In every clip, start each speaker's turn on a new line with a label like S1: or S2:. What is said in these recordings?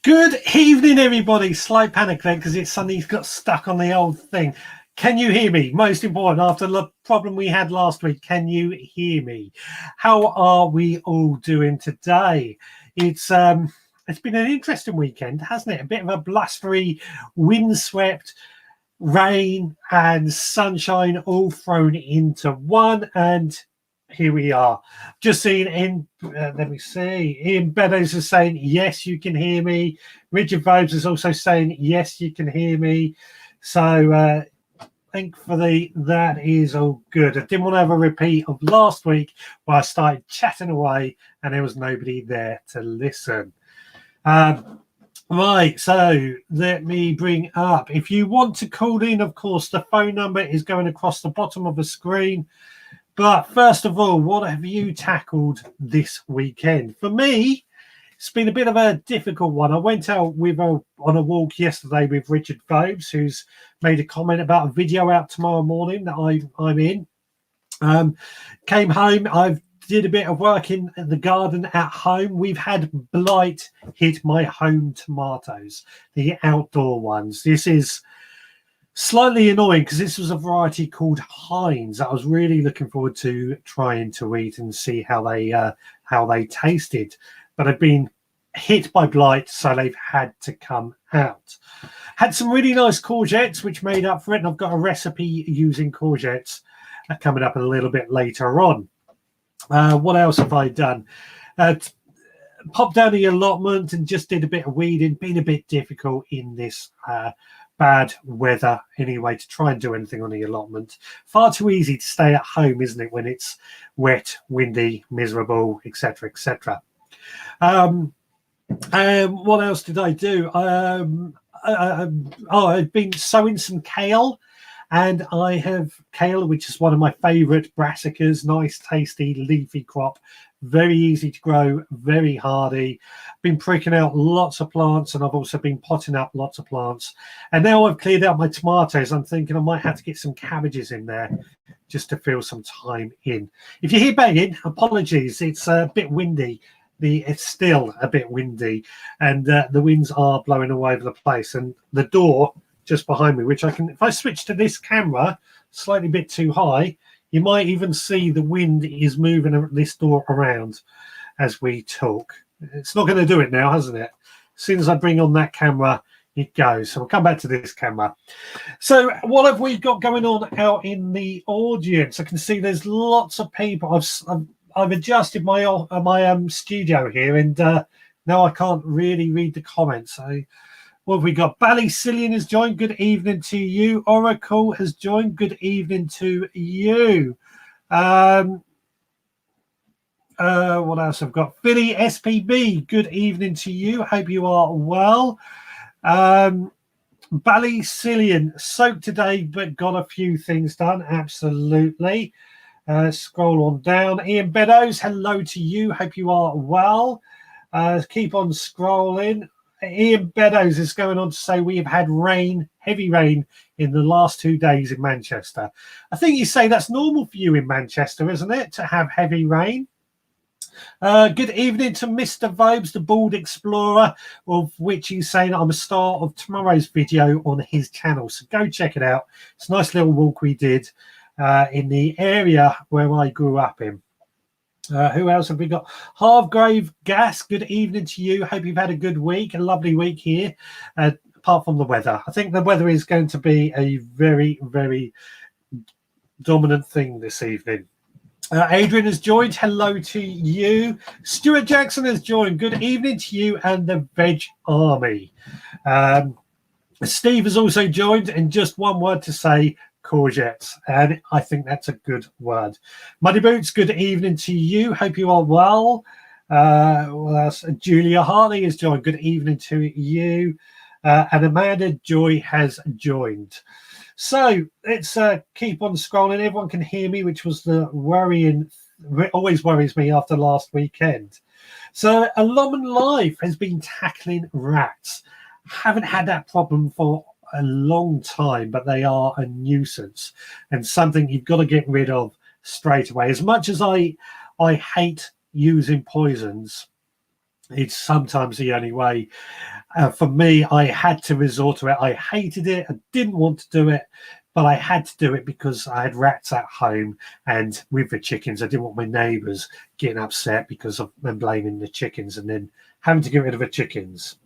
S1: Good evening, everybody. Slight panic then because it's suddenly got stuck on the old thing. Can you hear me? Most important, after the problem we had last week, can you hear me? How are we all doing today? It's been an interesting weekend, hasn't it? A bit of a blustery, windswept, rain and sunshine all thrown into one, and here we are. Just seeing in, let me see, Ian Beddoes is saying, yes, you can hear me. Richard Vobes is also saying, yes, you can hear me. So thankfully, that is all good. I didn't want to have a repeat of last week where I started chatting away and there was nobody there to listen. Right, so let me bring up. If you want to call in, of course, the phone number is going across the bottom of the screen. But first of all, what have you tackled this weekend? For me, it's been a bit of a difficult one. I went out on a walk yesterday with Richard Vobes, who's made a comment about a video out tomorrow morning that I'm in. Came home, I've did a bit of work in the garden at home. We've had blight hit my home tomatoes, the outdoor ones. This is slightly annoying because this was a variety called Heinz. I was really looking forward to trying to eat and see how they tasted, but I've been hit by blight, so they've had to come out. Had some really nice courgettes which made up for it, and I've got a recipe using courgettes coming up a little bit later on. What else have I done? Popped down the allotment and just did a bit of weeding. Been a bit difficult in this bad weather anyway to try and do anything on the allotment. Far too easy to stay at home, isn't it, when it's wet, windy, miserable, etc., etc. What else did I do? I've been sowing some kale, and I have kale, which is one of my favourite brassicas. Nice, tasty, leafy crop. Very easy to grow, very hardy. Been pricking out lots of plants, and I've also been potting up lots of plants. And now I've cleared out my tomatoes, I'm thinking I might have to get some cabbages in there just to fill some time in. If you hear banging, apologies. It's a bit windy. It's still a bit windy, and the winds are blowing all over the place. And the door just behind me, which I can, if I switch to this camera, slightly bit too high, you might even see the wind is moving this door around as we talk. It's not going to do it now, hasn't it? As soon as I bring on that camera, it goes. So we'll come back to this camera. So what have we got going on out in the audience? I can see there's lots of people. I've adjusted my studio here, and now I can't really read the comments. So what have we got? Ballycillian has joined. Good evening to you. Oracle has joined. Good evening to you. What else I've got? Billy SPB, good evening to you. Hope you are well. Ballycillian, soaked today, but got a few things done. Absolutely. Scroll on down. Ian Beddoes, hello to you. Hope you are well. Keep on scrolling. Ian Beddoes is going on to say we have had rain, heavy rain, in the last 2 days in Manchester. I think you say that's normal for you in Manchester, isn't it, to have heavy rain? Good evening to Mr. Vobes, the Bald Explorer, of which he's saying I'm a star of tomorrow's video on his channel. So go check it out. It's a nice little walk we did in the area where I grew up in. Who else have we got? Hargrave Gas, good evening to you. Hope you've had a good week, a lovely week here, apart from the weather. I think the weather is going to be a very, very dominant thing this evening. Adrian has joined. Hello to you. Stuart Jackson has joined. Good evening to you and the Veg Army. Steve has also joined, and just one word to say, courgettes, and I think that's a good word. Muddy Boots, good evening to you. Hope you are well. Julia Harley has joined. Good evening to you. And Amanda Joy has joined. So let's keep on scrolling. Everyone can hear me, which was the worrying, always worries me after last weekend. So Alumn Life has been tackling rats. Haven't had that problem for a long time, but they are a nuisance and something you've got to get rid of straight away. As much as I hate using poisons, it's sometimes the only way. For me, I had to resort to it. I hated it. I didn't want to do it, but I had to do it because I had rats at home, and with the chickens, I didn't want my neighbours getting upset because of them blaming the chickens and then having to get rid of the chickens.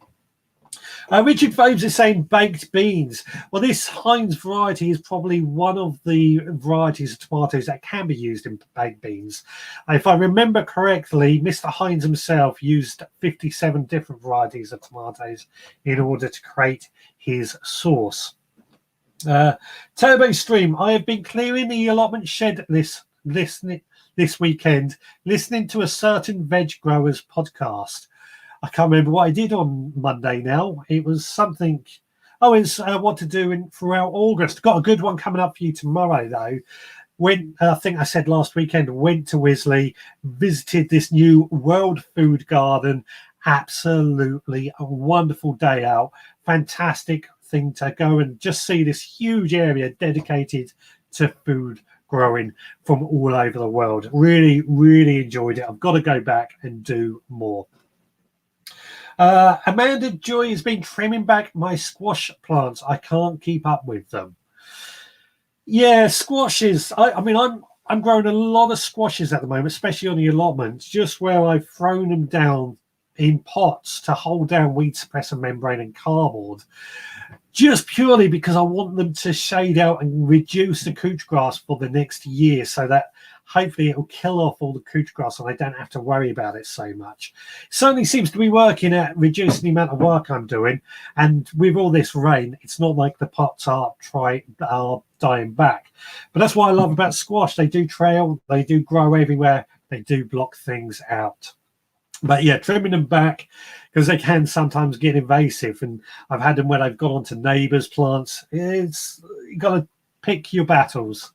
S1: Richard Foves is saying baked beans. Well, this Heinz variety is probably one of the varieties of tomatoes that can be used in baked beans. If I remember correctly, Mr. Heinz himself used 57 different varieties of tomatoes in order to create his sauce. Turbo Stream, I have been clearing the allotment shed this weekend, listening to a certain veg growers podcast. I can't remember what I did on Monday now. It was something. Oh, it's what to do throughout August. Got a good one coming up for you tomorrow, though. I think I said last weekend, went to Wisley, visited this new World Food Garden. Absolutely a wonderful day out. Fantastic thing to go and just see this huge area dedicated to food growing from all over the world. Really, really enjoyed it. I've got to go back and do more. Amanda Joy has been trimming back my squash plants. I can't keep up with them. Yeah, squashes. I mean, I'm growing a lot of squashes at the moment, especially on the allotments, just where I've thrown them down in pots to hold down weed suppressor membrane and cardboard, just purely because I want them to shade out and reduce the couch grass for the next year, so that hopefully it will kill off all the couch grass and I don't have to worry about it so much. It certainly seems to be working at reducing the amount of work I'm doing. And with all this rain, it's not like the pots are dying back. But that's what I love about squash. They do trail, they do grow everywhere, they do block things out. But yeah, trimming them back because they can sometimes get invasive. And I've had them when I've gone onto neighbours' plants. You've got to pick your battles.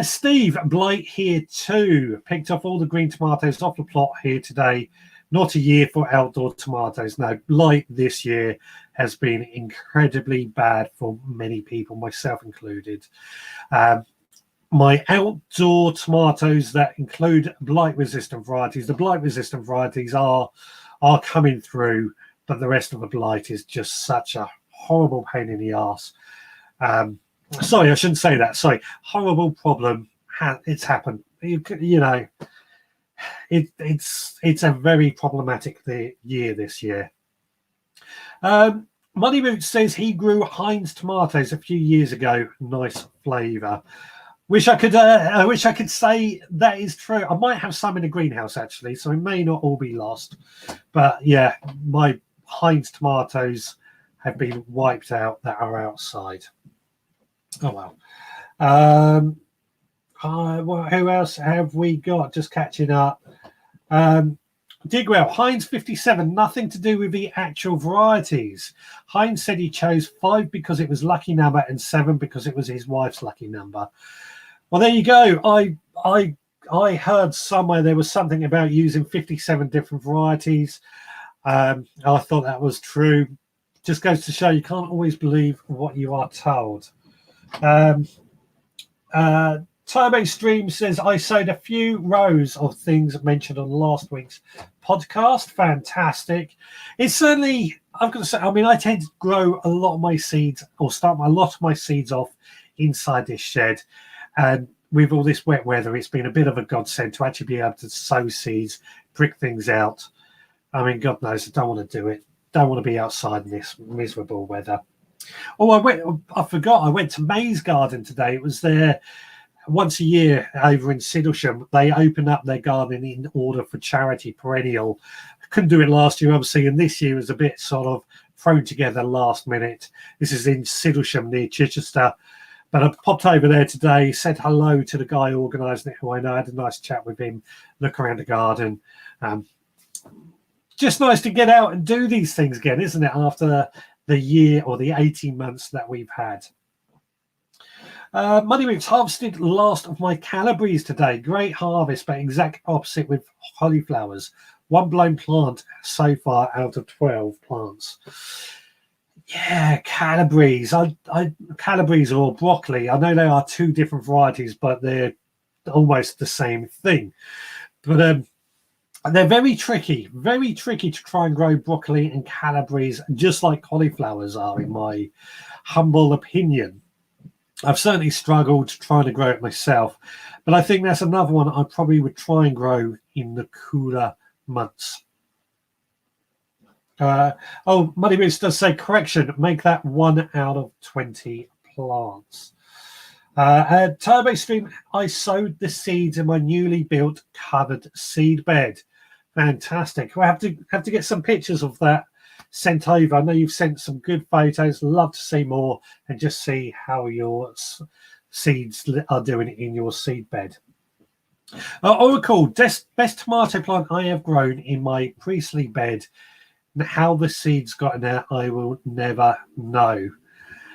S1: Steve, blight here too. Picked off all the green tomatoes off the plot here today. Not a year for outdoor tomatoes. No, blight this year has been incredibly bad for many people, myself included. My outdoor tomatoes that include blight-resistant varieties, the blight-resistant varieties are coming through, but the rest of the blight is just such a horrible pain in the arse. Sorry, I shouldn't say that. Sorry, horrible problem. It's happened. You know, it's a very problematic year this year. Money Boots says he grew Heinz tomatoes a few years ago. Nice flavour. Wish I could say that is true. I might have some in the greenhouse actually, so it may not all be lost. But yeah, my Heinz tomatoes have been wiped out that are outside. Oh well. Who else have we got? Just catching up. Digwell, Heinz 57, nothing to do with the actual varieties. Heinz said he chose 5 because it was lucky number and 7 because it was his wife's lucky number. Well, there you go. I heard somewhere there was something about using 57 different varieties. I thought that was true. Just goes to show you can't always believe what you are told. Turbo Stream says, I sowed a few rows of things mentioned on last week's podcast. Fantastic. It's certainly, I've got to say, I mean, I tend to grow a lot of my seeds or start a lot of my seeds off inside this shed. And with all this wet weather, it's been a bit of a godsend to actually be able to sow seeds, prick things out. I mean, God knows, I don't want to do it. Don't want to be outside in this miserable weather. Oh, I forgot. I went to May's garden today. It was their once a year over in Sidlesham, they open up their garden in order for charity perennial. Couldn't do it last year, obviously, and this year was a bit sort of thrown together last minute. This is in Sidlesham near Chichester. But I popped over there today, said hello to the guy organising it, who I know, had a nice chat with him, look around the garden. Just nice to get out and do these things again, isn't it, after the year or the 18 months that we've had. Muddy Roots harvested last of my Calibres today. Great harvest, but exact opposite with cauliflowers. One blown plant so far out of 12 plants. Yeah, Calibres. Calibres or broccoli. I know they are two different varieties, but they're almost the same thing. But they're very tricky to try and grow broccoli and Calibres, just like cauliflowers are, in my humble opinion. I've certainly struggled trying to grow it myself, but I think that's another one I probably would try and grow in the cooler months. Muddy Roots does say, correction, make that 1 out of 20 plants. Turbo Stream, I sowed the seeds in my newly built covered seed bed. Fantastic. We'll have to get some pictures of that sent over. I know you've sent some good photos. Love to see more and just see how your seeds are doing in your seed bed. Oracle, best tomato plant I have grown in my Priestley bed. How the seeds got in there, I will never know.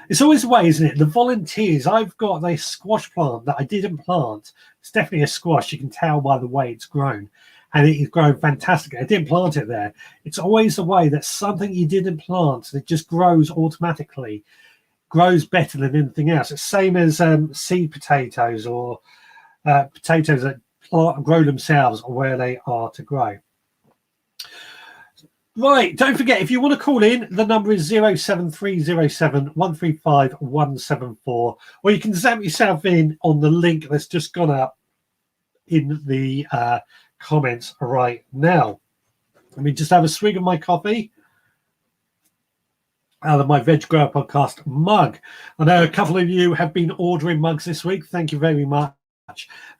S1: It's always the way, isn't it? The volunteers. I've got a squash plant that I didn't plant. It's definitely a squash. You can tell by the way it's grown. And it is growing fantastic. I didn't plant it there. It's always the way that something you didn't plant that just grows automatically, grows better than anything else. It's same as seed potatoes or potatoes that grow themselves or where they are to grow. Right, don't forget, if you want to call in, the number is 07307 135 174, or you can zap yourself in on the link that's just gone up in the comments right now. Let me just have a swig of my coffee out of my Veg Grower Podcast mug. I know a couple of you have been ordering mugs this week. Thank you very much.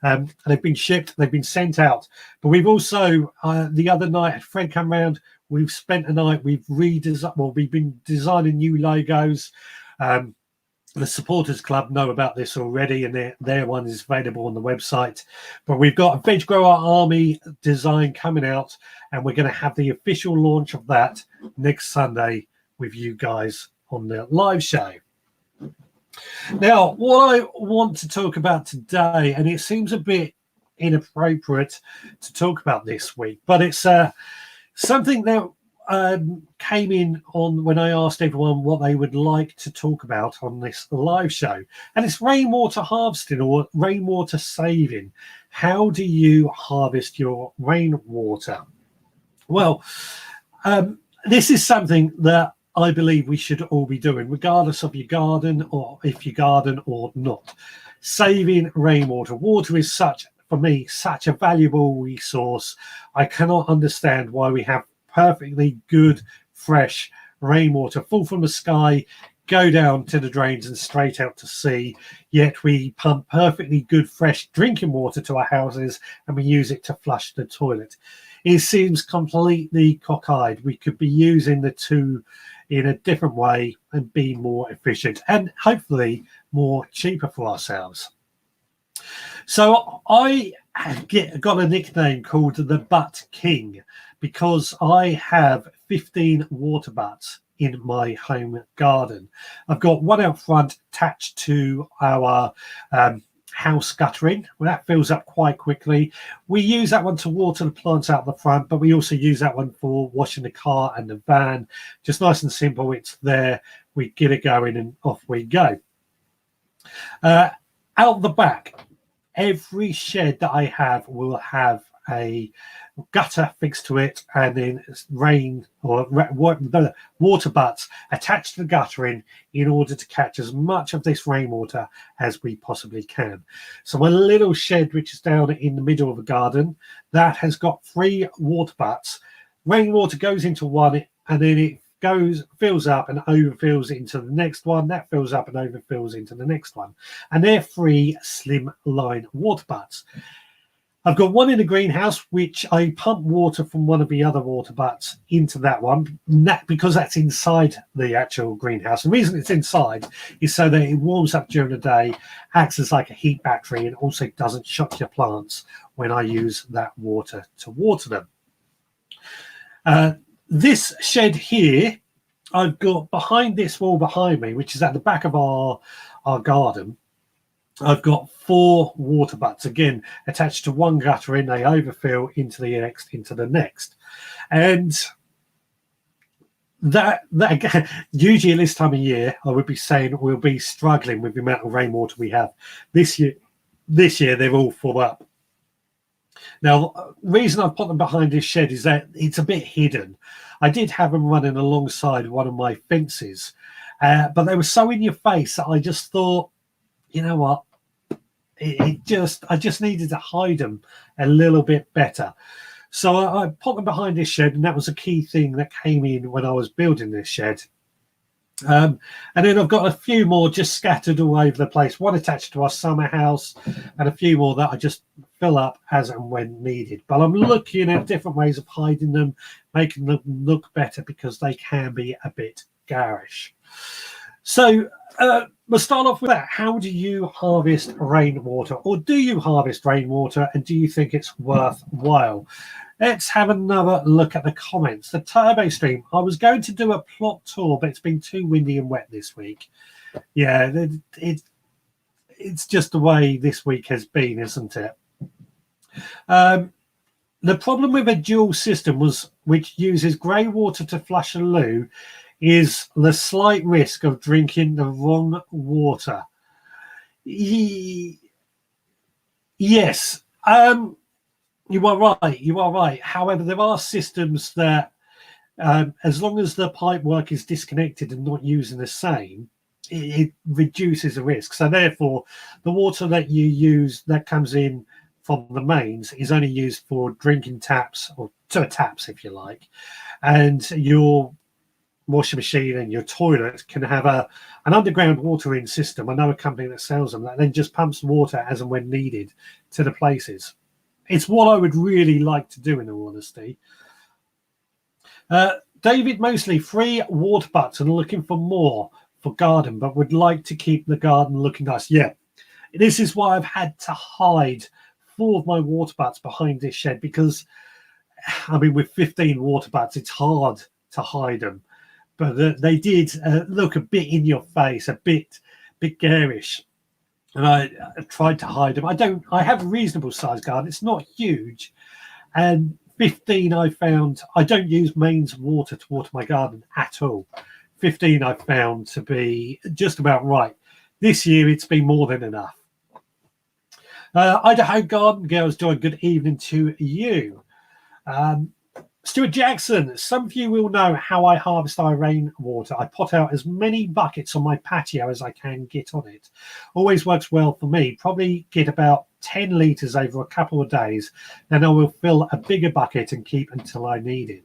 S1: They've been shipped, they've been sent out. But we've also, the other night, Fred come round. We've spent a night, we've been designing new logos. The Supporters Club know about this already, and their one is available on the website. But we've got a Veg Grower Army design coming out, and we're going to have the official launch of that next Sunday with you guys on the live show. Now, what I want to talk about today, and it seems a bit inappropriate to talk about this week, but it's something that came in on when I asked everyone what they would like to talk about on this live show, and it's rainwater harvesting or rainwater saving. How do you harvest your rainwater? Well, this is something that I believe we should all be doing, regardless of your garden or if you garden or not. Saving rainwater. Water is for me, such a valuable resource. I cannot understand why we have perfectly good, fresh rainwater fall from the sky, go down to the drains and straight out to sea, yet we pump perfectly good, fresh drinking water to our houses and we use it to flush the toilet. It seems completely cockeyed. We could be using the two in a different way and be more efficient and hopefully more cheaper for ourselves. So I got a nickname called the Butt King because I have 15 water butts in my home garden. I've got one out front attached to our house guttering. Well, that fills up quite quickly. We use that one to water the plants out the front, but we also use that one for washing the car and the van. Just nice and simple. It's there. We get it going and off we go. Out the back, every shed that I have will have a gutter fixed to it, and then rain or water butts attached to the guttering in order to catch as much of this rainwater as we possibly can. So my little shed, which is down in the middle of the garden, that has got 3 water butts. Rainwater goes into one, and then it fills up and overfills into the next one. That fills up and overfills into the next one. And they're 3 slimline water butts. I've got one in the greenhouse, which I pump water from one of the other water butts into that one, because that's inside the actual greenhouse. The reason it's inside is so that it warms up during the day, acts as like a heat battery, and also doesn't shock your plants when I use that water to water them. This shed here, I've got behind this wall behind me, which is at the back of our garden. I've got 4 water butts, again, attached to one gutter, and they overfill into the next. And that again, usually at this time of year, I would be saying we'll be struggling with the amount of rainwater we have. This year they're all full up. Now, the reason I've put them behind this shed is that it's a bit hidden. I did have them running alongside one of my fences, but they were so in your face that I just thought, you know what? I just needed to hide them a little bit better. So I put them behind this shed, and that was a key thing that came in when I was building this shed. And then I've got a few more just scattered all over the place, one attached to our summer house, and a few more that I just fill up as and when needed. But I'm looking at different ways of hiding them, making them look better, because they can be a bit garish. So we'll start off with that. How do you harvest rainwater, or do you harvest rainwater, and do you think it's worthwhile? Let's have another look at the comments. The turbo stream. I was going to do a plot tour, but it's been too windy and wet this week. Yeah, it's just the way this week has been, isn't it? The problem with a dual system which uses grey water to flush a loo, is the slight risk of drinking the wrong water. Yes, you are right. However, there are systems that, as long as the pipe work is disconnected and not using the same, it reduces the risk. So therefore, the water that you use that comes in from the mains is only used for drinking taps, or to taps, if you like, and your washing machine and your toilet can have an underground watering system. I know a company that sells them that then just pumps water as and when needed to the places. It's what I would really like to do, in all honesty. David Mosley, 3 water butts and looking for more for garden, but would like to keep the garden looking nice. Yeah, this is why I've had to hide 4 of my water butts behind this shed, because, I mean, with 15 water butts, it's hard to hide them. But they did look a bit in your face, a bit garish, and I tried to hide them. I have a reasonable sized garden. It's not huge, and 15 I found. I don't use mains water to water my garden at all. 15 I found to be just about right. This year it's been more than enough. Idaho Garden Girls, join. Good evening to you. Stuart Jackson, some of you will know how I harvest our rainwater. I pot out as many buckets on my patio as I can get on it. Always works well for me. Probably get about 10 litres over a couple of days. Then I will fill a bigger bucket and keep until I need it.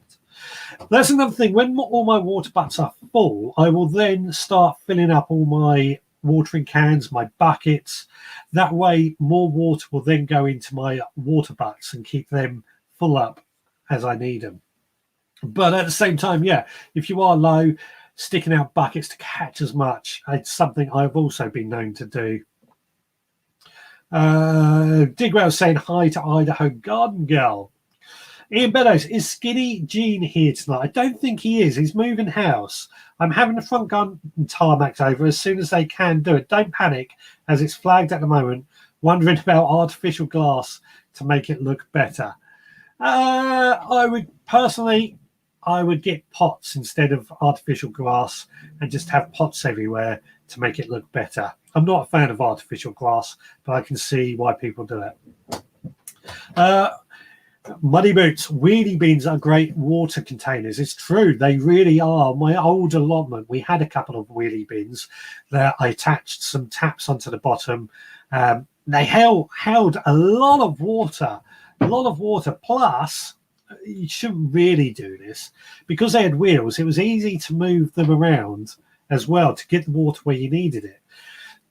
S1: That's another thing. When all my water butts are full, I will then start filling up all my watering cans, my buckets. That way, more water will then go into my water butts and keep them full up as I need them. But at the same time, yeah, if you are low, sticking out buckets to catch as much, it's something I've also been known to do. Digwell saying hi to Idaho Garden Girl. Ian Beddoes, is Skinny Jean here tonight? I don't think he is. He's moving house. I'm having the front garden tarmacked over as soon as they can do it. Don't panic, as it's flagged at the moment. Wondering about artificial grass to make it look better. I would get pots instead of artificial grass and just have pots everywhere to make it look better. I'm not a fan of artificial grass, but I can see why people do it. Muddy Boots, wheelie bins are great water containers. It's true, they really are. My old allotment, we had a couple of wheelie bins that I attached some taps onto the bottom. They held a lot of water, plus you shouldn't really do this. Because they had wheels, it was easy to move them around as well to get the water where you needed it.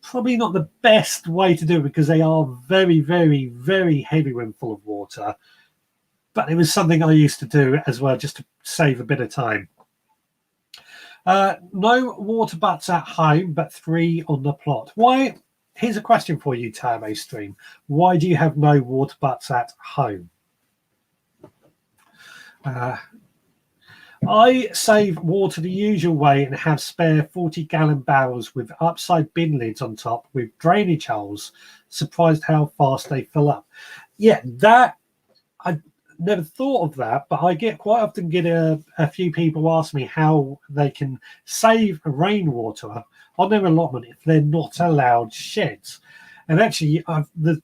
S1: Probably not the best way to do it because they are very, very, very heavy when full of water. But it was something I used to do as well, just to save a bit of time. No water butts at home, but 3 on the plot. Why? Here's a question for you, Turbo Stream. Why do you have no water butts at home? I save water the usual way and have spare 40-gallon barrels with upside bin lids on top with drainage holes. Surprised how fast they fill up. Yeah, that I never thought of that, but I quite often get a few people ask me how they can save rainwater on their allotment if they're not allowed sheds. And actually, the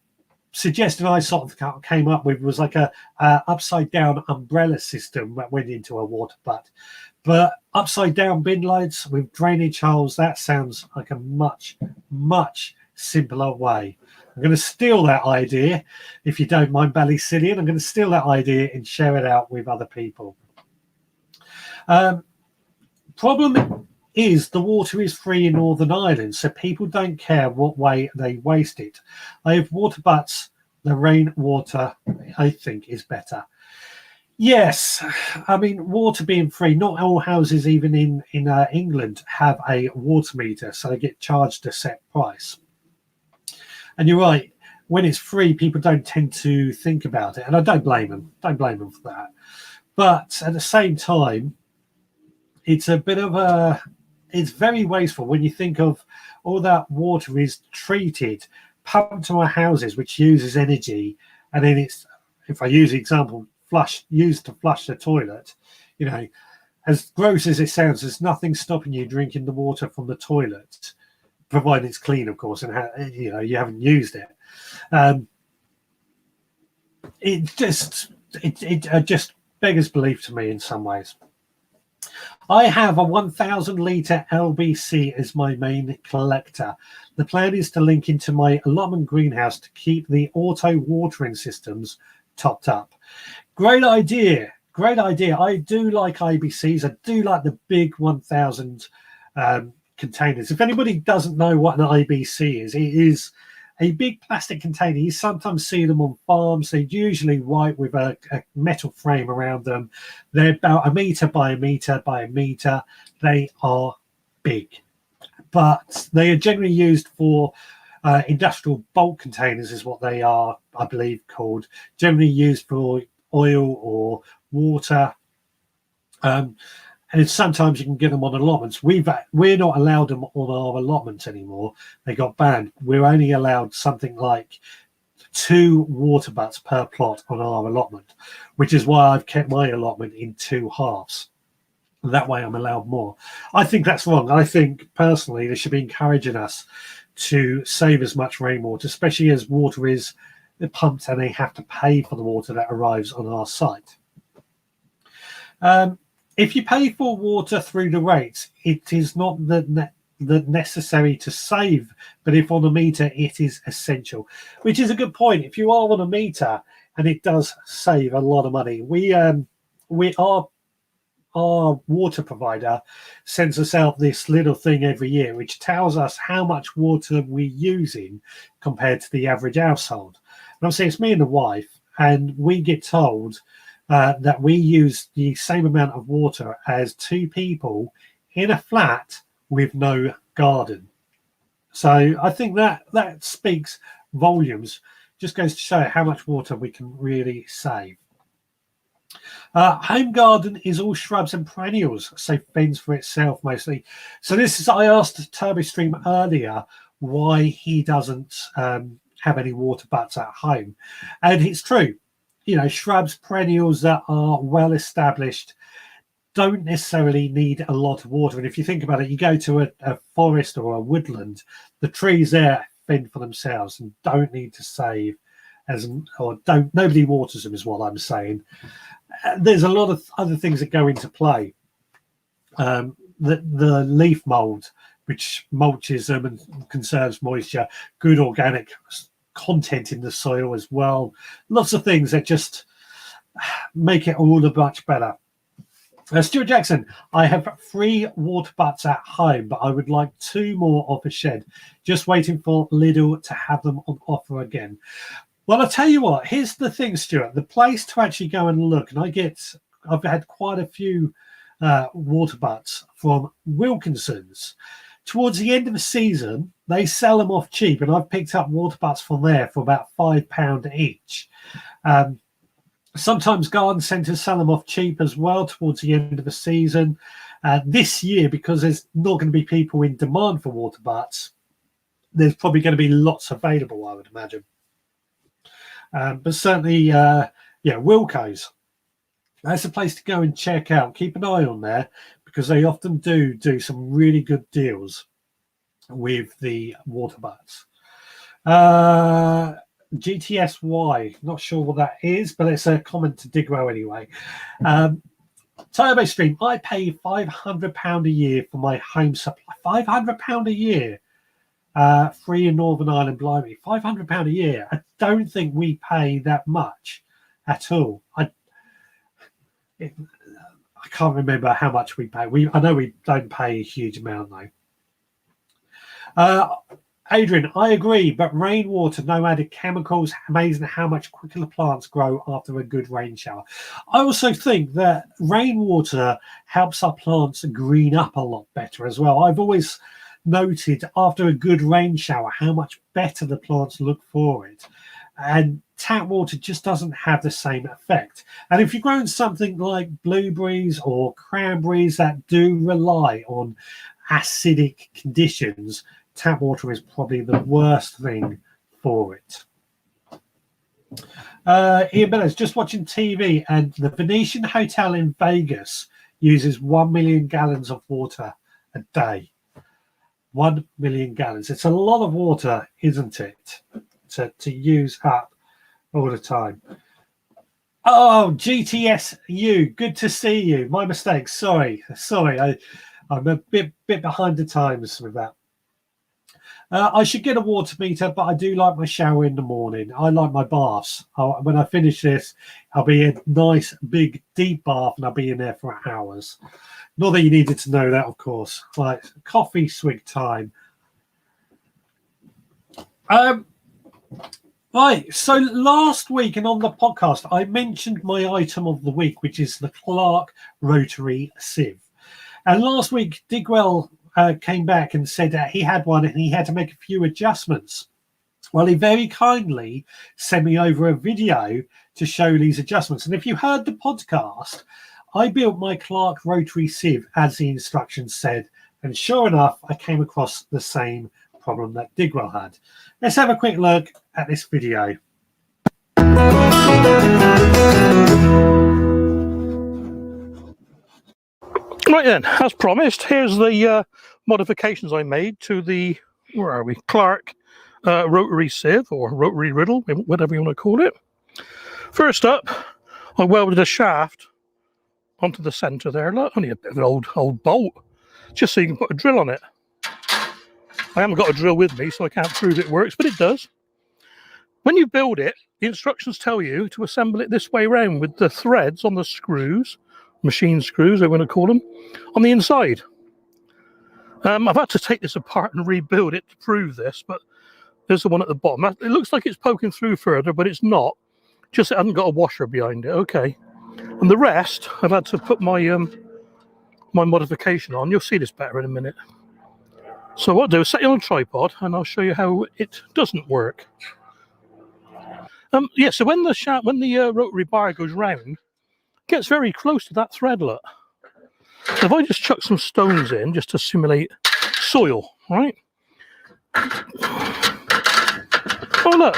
S1: suggestion I sort of came up with was like a upside down umbrella system that went into a water butt. But upside down bin lids with drainage holes, that sounds like a much, much simpler way. I'm going to steal that idea, if you don't mind, Ballycillian. I'm going to steal that idea and share it out with other people. Problem is the water is free in Northern Ireland, so people don't care what way they waste it. I have water butts. The rainwater, I think, is better. Yes, I mean, water being free, not all houses, even in England, have a water meter, so they get charged a set price. And you're right, when it's free, people don't tend to think about it, and I don't blame them. Don't blame them for that. But at the same time, it's a bit of it's very wasteful when you think of all that water is treated, pumped to our houses, which uses energy, and then it's, if I use the example, used to flush the toilet. You know, as gross as it sounds, there's nothing stopping you drinking the water from the toilet, provided it's clean, of course, and you know you haven't used it. It just beggars belief to me in some ways. I have a 1,000-litre LBC as my main collector. The plan is to link into my allotment greenhouse to keep the auto watering systems topped up. Great idea. Great idea. I do like IBCs. I do like the big 1,000 containers. If anybody doesn't know what an IBC is, it is a big plastic container. You sometimes see them on farms. They're usually white with a metal frame around them. They're about 1 meter by 1 meter by 1 meter. They are big, but they are generally used for industrial bulk containers is what they are, I believe, called. Generally used for oil or water. And sometimes you can get them on allotments. We're not allowed them on our allotments anymore. They got banned. We're only allowed something like 2 water butts per plot on our allotment, which is why I've kept my allotment in 2 halves. That way I'm allowed more. I think that's wrong. I think personally they should be encouraging us to save as much rainwater, especially as water is pumped and they have to pay for the water that arrives on our site. If you pay for water through the rates, it is not the necessary to save, but if on a meter, it is essential, which is a good point. If you are on a meter, and it does save a lot of money. Our water provider sends us out this little thing every year, which tells us how much water we're using compared to the average household. And obviously, it's me and the wife, and we get told that we use the same amount of water as 2 people in a flat with no garden. So I think that speaks volumes. Just goes to show how much water we can really save. Home garden is all shrubs and perennials, so fends for itself mostly. So this is, I asked Turbo Stream earlier why he doesn't have any water butts at home, and it's true. You know, shrubs, perennials that are well established don't necessarily need a lot of water. And if you think about it, you go to a forest or a woodland, the trees there fend for themselves and don't need to save nobody waters them is what I'm saying. There's a lot of other things that go into play. The leaf mold, which mulches them and conserves moisture, good organic content in the soil as well. Lots of things that just make it all the much better. Stuart Jackson, I have 3 water butts at home, but I would like 2 more off a shed. Just waiting for Lidl to have them on offer again. Well, I'll tell you what, here's the thing, Stuart. The place to actually go and look, and I've had quite a few water butts from Wilkinson's. Towards the end of the season, they sell them off cheap, and I've picked up water butts from there for about £5 each. Sometimes garden centres sell them off cheap as well towards the end of the season. This year, because there's not going to be people in demand for water butts, there's probably going to be lots available, I would imagine. But certainly, Wilco's. That's a place to go and check out. Keep an eye on there because they often do some really good deals with the water butts. GTSY, not sure what that is, but it's a comment to Digwell anyway. Turbo Stream, I pay £500 a year for my home supply. £500 a year. Free in Northern Ireland, blimey. £500 a year. I don't think we pay that much at all. I can't remember how much we pay. I know we don't pay a huge amount though. Adrian, I agree, but rainwater, no added chemicals. Amazing how much quicker the plants grow after a good rain shower. I also think that rainwater helps our plants green up a lot better as well. I've always noted after a good rain shower how much better the plants look for it. And tap water just doesn't have the same effect. And if you're growing something like blueberries or cranberries that do rely on acidic conditions, tap water is probably the worst thing for it. Ian Miller's just watching TV, and the Venetian Hotel in Vegas uses 1 million gallons of water a day. 1 million gallons. It's a lot of water, isn't it, to use up all the time. Oh, GTSU, good to see you. My mistake. Sorry. I'm a bit behind the times with that. I should get a water meter, but I do like my shower in the morning. I like my baths. When I finish this, I'll be in a nice, big, deep bath, and I'll be in there for hours. Not that you needed to know that, of course. Like coffee swig time. Right, so last week and on the podcast, I mentioned my item of the week, which is the Clark Rotary Sieve. And last week, Digwell came back and said that he had one and he had to make a few adjustments. Well, he very kindly sent me over a video to show these adjustments. And if you heard the podcast, I built my Clark Rotary Sieve as the instructions said. And sure enough, I came across the same problem that Digwell had. Let's have a quick look at this video.
S2: Right then, as promised, here's the modifications I made to the, Clark Rotary Sieve, or Rotary Riddle, whatever you want to call it. First up, I welded a shaft onto the centre there. Look, only a bit of an old bolt, just so you can put a drill on it. I haven't got a drill with me, so I can't prove it works, but it does. When you build it, the instructions tell you to assemble it this way around with the threads on the screws, machine screws, I want to call them, on the inside. I've had to take this apart and rebuild it to prove this, but there's the one at the bottom. It looks like it's poking through further, but it's not. Just it hasn't got a washer behind it. Okay. And the rest, I've had to put my my modification on. You'll see this better in a minute. So what I'll do is set you on a tripod, and I'll show you how it doesn't work. So when the rotary bar goes round, it gets very close to that thread, look. So if I just chuck some stones in, just to simulate soil, right? Oh look,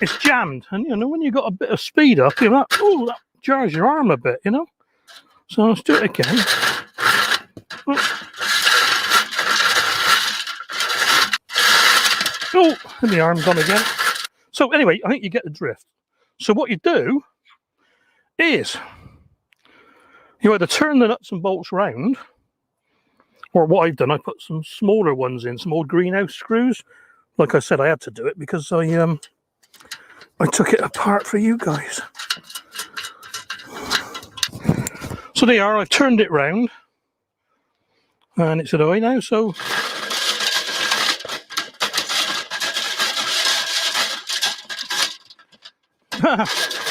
S2: it's jammed, and you know when you got a bit of speed up, you know, oh, that jars your arm a bit, you know. So let's do it again. Oh, and the arm's on again. So anyway, I think you get the drift. So what you do is you either turn the nuts and bolts round, or what I've done, I put some smaller ones in, some old greenhouse screws. Like I said, I had to do it because I I took it apart for you guys. So there you are, I've turned it round. And it's away now, so...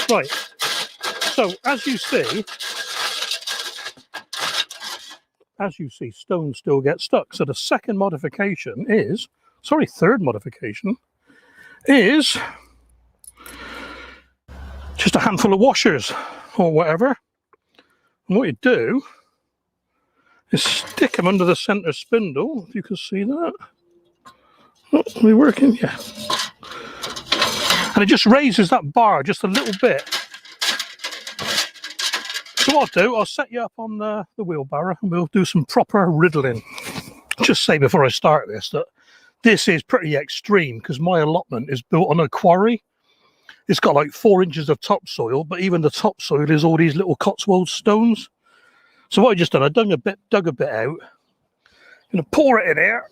S2: Right, so as you see, stones still get stuck. So the second modification is, third modification is just a handful of washers or whatever. And what you do is stick them under the centre spindle, if you can see that. Oh, are we working? Yeah. And it just raises that bar just a little bit. So what I'll do, I'll set you up on the wheelbarrow and we'll do some proper riddling. Just say before I start this that this is pretty extreme because my allotment is built on a quarry. It's got like 4 inches of topsoil, but even the topsoil is all these little Cotswold stones. So what I just done, I dug a bit out. I'm going to pour it in here.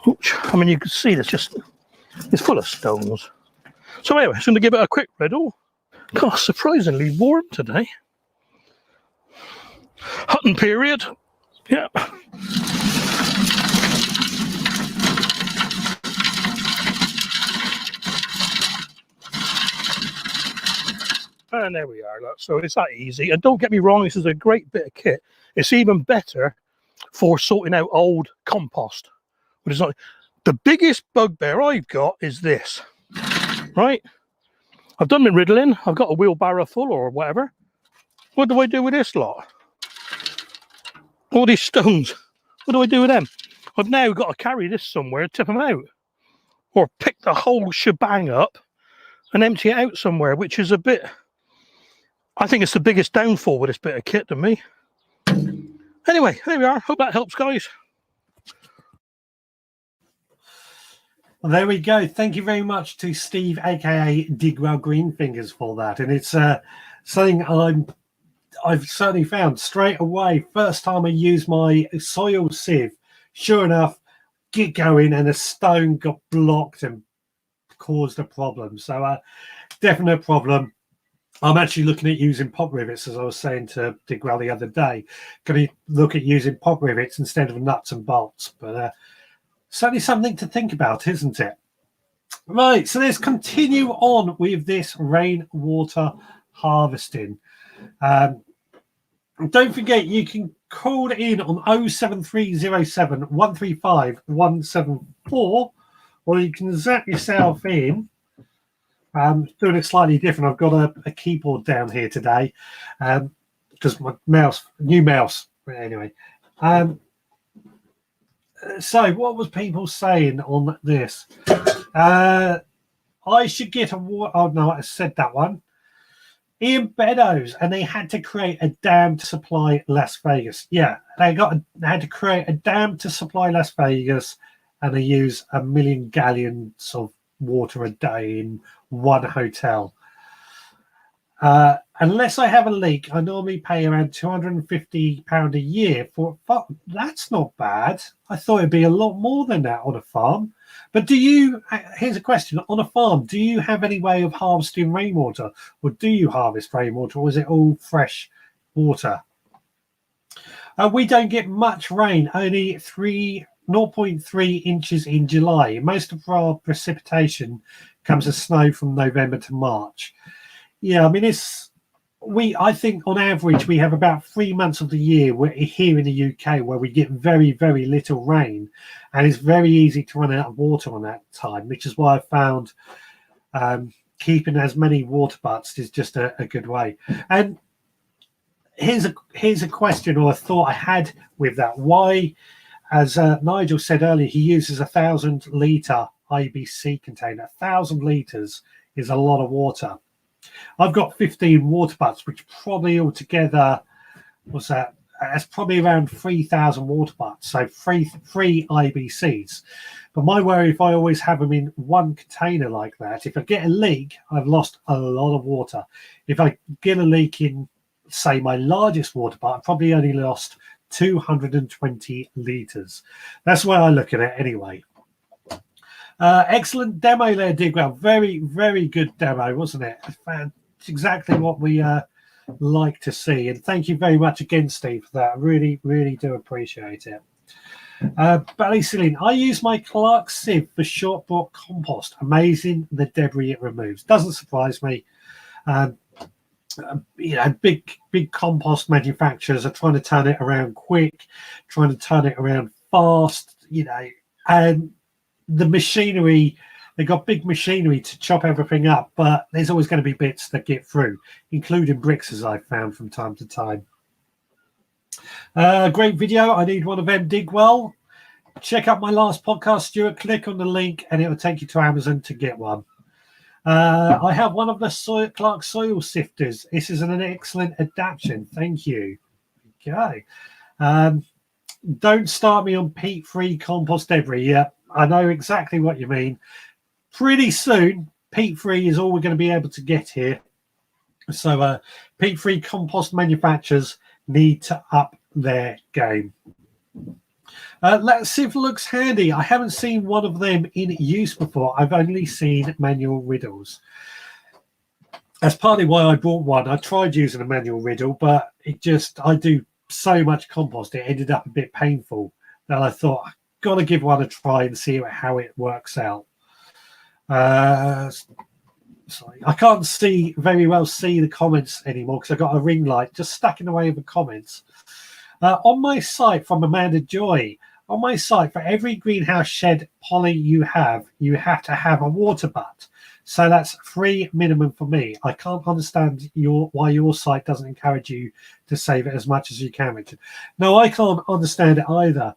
S2: Ooch. I mean, you can see it's full of stones. So anyway, I'm going to give it a quick riddle. God, surprisingly warm today. Hutton period. Yeah. And there we are. Look. So it's that easy. And don't get me wrong, this is a great bit of kit. It's even better for sorting out old compost. But it's not. The biggest bugbear I've got is this. Right? I've done my riddling. I've got a wheelbarrow full or whatever. What do I do with this lot? All these stones. What do I do with them? I've now got to carry this somewhere, tip them out. Or pick the whole shebang up and empty it out somewhere, which is a bit... I think it's the biggest downfall with this bit of kit to me. Anyway, there we are. Hope that helps, guys.
S1: Well, there we go. Thank you very much to Steve, aka Digwell Greenfingers, for that. And it's something I've certainly found straight away. First time I used my soil sieve, sure enough, get going, and a stone got blocked and caused a problem. So definite problem. I'm actually looking at using pop rivets, as I was saying to Digwell the other day. Going to look at using pop rivets instead of nuts and bolts. But certainly something to think about, isn't it? Right, so let's continue on with this rainwater harvesting. Don't forget, you can call in on 07307 135 174, or you can zap yourself in. Doing it slightly different. I've got a keyboard down here today because my new mouse. Anyway, so what was people saying on this? I should get a water. Oh no, I said that one. Ian Beddoes, and they had to create a dam to supply Las Vegas. Yeah, they had to create a dam to supply Las Vegas, and they use 1 million gallons of water a day in one hotel. Unless I have a leak, I normally pay around £250 a year for a. That's not bad. I thought it'd be a lot more than that on a farm. But here's a question. On a farm, do you have any way of harvesting rainwater? Or do you harvest rainwater? Or is it all fresh water? We don't get much rain, only 0.3 inches in July. Most of our precipitation comes as snow from November to March. Yeah, I mean, I think on average we have about 3 months of the year here in the UK where we get very, very little rain, and it's very easy to run out of water on that time, which is why I found keeping as many water butts is just a good way. And here's a question or a thought I had with that. Why, as Nigel said earlier, he uses 1,000 litre IBC container. 1,000 litres is a lot of water. I've got 15 water butts, which probably altogether was that. That's probably around 3,000 water butts, so three IBCs. But my worry, if I always have them in one container like that, if I get a leak, I've lost a lot of water. If I get a leak in, say, my largest water butt, I've probably only lost 220 litres. That's the way I look at it anyway. Excellent demo there, Digwell. Very, very good demo, wasn't it? It's exactly what we like to see. And thank you very much again, Steve, for that. I really, really do appreciate it. Bally Celine, I use my Clark sieve for short brought compost. Amazing the debris it removes. Doesn't surprise me. Big compost manufacturers are trying to turn it around quick, trying to turn it around fast, and the machinery, they've got big machinery to chop everything up, but there's always going to be bits that get through, including bricks, as I've found from time to time. Great video. I need one of them, Digwell. Check out my last podcast, Stuart. Click on the link and it will take you to Amazon to get one. I have one of the Clark soil sifters. This is an excellent adaptation. Thank you. Okay. Don't start me on peat-free compost debris. Yeah, I know exactly what you mean. Pretty soon, peat-free is all we're going to be able to get here. So peat-free compost manufacturers need to up their game. Let's see if it looks handy. I haven't seen one of them in use before. I've only seen manual riddles. That's partly why I bought one. I tried using a manual riddle, but I do so much compost, it ended up a bit painful that I thought I've got to give one a try and see how it works out. Sorry, I can't very well see the comments anymore because I've got a ring light just stuck in the way of the comments. On my site from Amanda Joy, on my site, for every greenhouse shed poly you have to have a water butt. So that's 3 minimum for me. I can't understand why your site doesn't encourage you to save it as much as you can, Richard. No, I can't understand it either.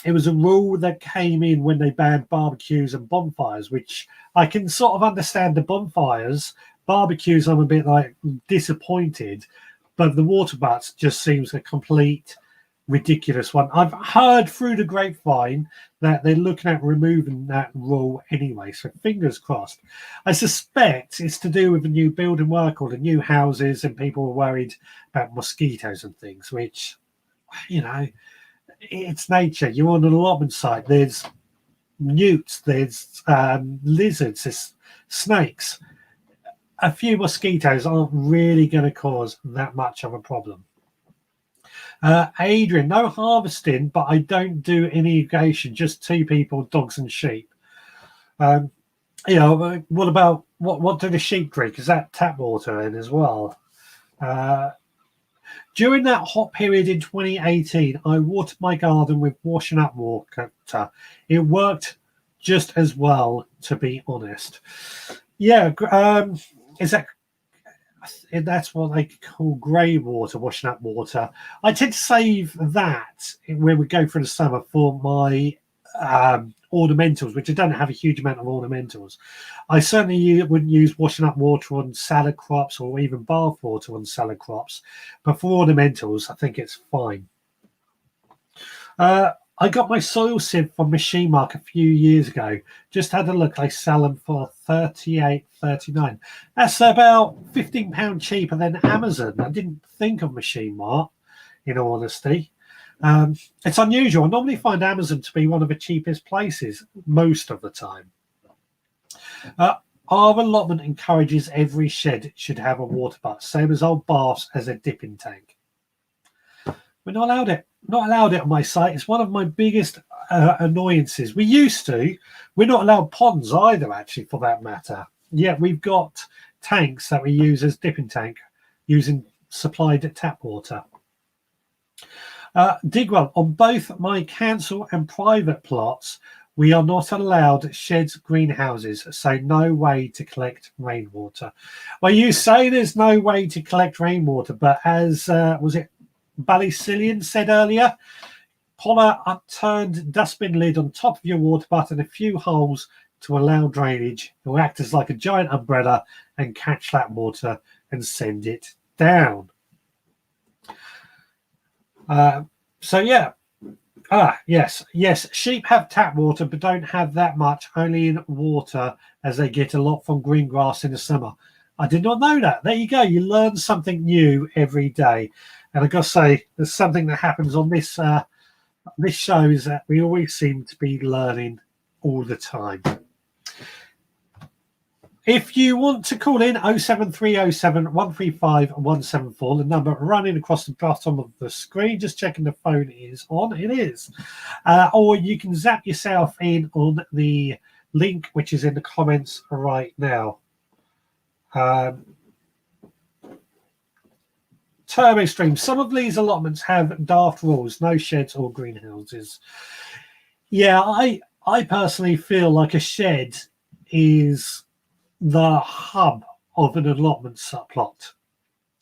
S1: It was a rule that came in when they banned barbecues and bonfires, which I can sort of understand the bonfires. Barbecues, I'm a bit like disappointed, but the water butts just seems a complete ridiculous one. I've heard through the grapevine that they're looking at removing that rule anyway, so fingers crossed. I suspect it's to do with the new building work or the new houses, and people are worried about mosquitoes and things, which, it's nature. You're on an allotment site, there's newts, there's lizards, there's snakes. A few mosquitoes aren't really going to cause that much of a problem. Adrian, no harvesting, but I don't do any irrigation, just 2 people, dogs and sheep. What about what do the sheep drink? Is that tap water in as well? During that hot period in 2018, I watered my garden with washing up water. It worked just as well, to be honest. Yeah, that's what they call grey water, washing up water. I tend to save that when we go through the summer for my ornamentals, which I don't have a huge amount of ornamentals. I certainly wouldn't use washing up water on salad crops or even bath water on salad crops, but for ornamentals, I think it's fine. I got my soil sieve from Machine Mark a few years ago. Just had a look. I sell them for $38.39. That's about £15 cheaper than Amazon. I didn't think of Machine Mark, in all honesty. It's unusual. I normally find Amazon to be one of the cheapest places most of the time. Our allotment encourages every shed should have a water butt, same as old baths as a dipping tank. We're not allowed it. Not allowed it on my site. It's one of my biggest annoyances. We used to. We're not allowed ponds either, actually, for that matter. Yeah, we've got tanks that we use as dipping tank using supplied tap water. Digwell, on both my council and private plots, we are not allowed sheds, greenhouses, so no way to collect rainwater. Well, you say there's no way to collect rainwater, but as was it Ballycillian said earlier, pull an upturned dustbin lid on top of your water butt and a few holes to allow drainage. It will act as like a giant umbrella and catch that water and send it down. Yes, sheep have tap water but don't have that much, only in water, as they get a lot from green grass in the summer. I did not know that. There you go. You learn something new every day. And I've got to say, there's something that happens on this show is that we always seem to be learning all the time. If you want to call in, 07307 135 174, the number running across the bottom of the screen, just checking the phone is on. It is. Or you can zap yourself in on the link, which is in the comments right now. Turbo Stream. Some of these allotments have daft rules, no sheds or greenhouses. Yeah, I personally feel like a shed is the hub of an allotment subplot,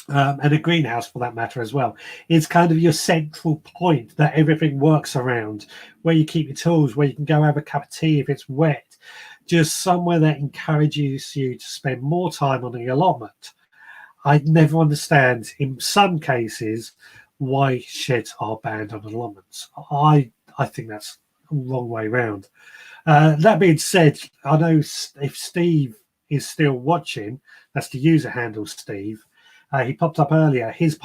S1: and a greenhouse for that matter as well. It's kind of your central point that everything works around, where you keep your tools, where you can go have a cup of tea if it's wet, just somewhere that encourages you to spend more time on the allotment. I never understand in some cases why sheds are banned on allotments. I think that's the wrong way around. That being said, I know if Steve is still watching, that's the user handle, Steve. He popped up earlier. His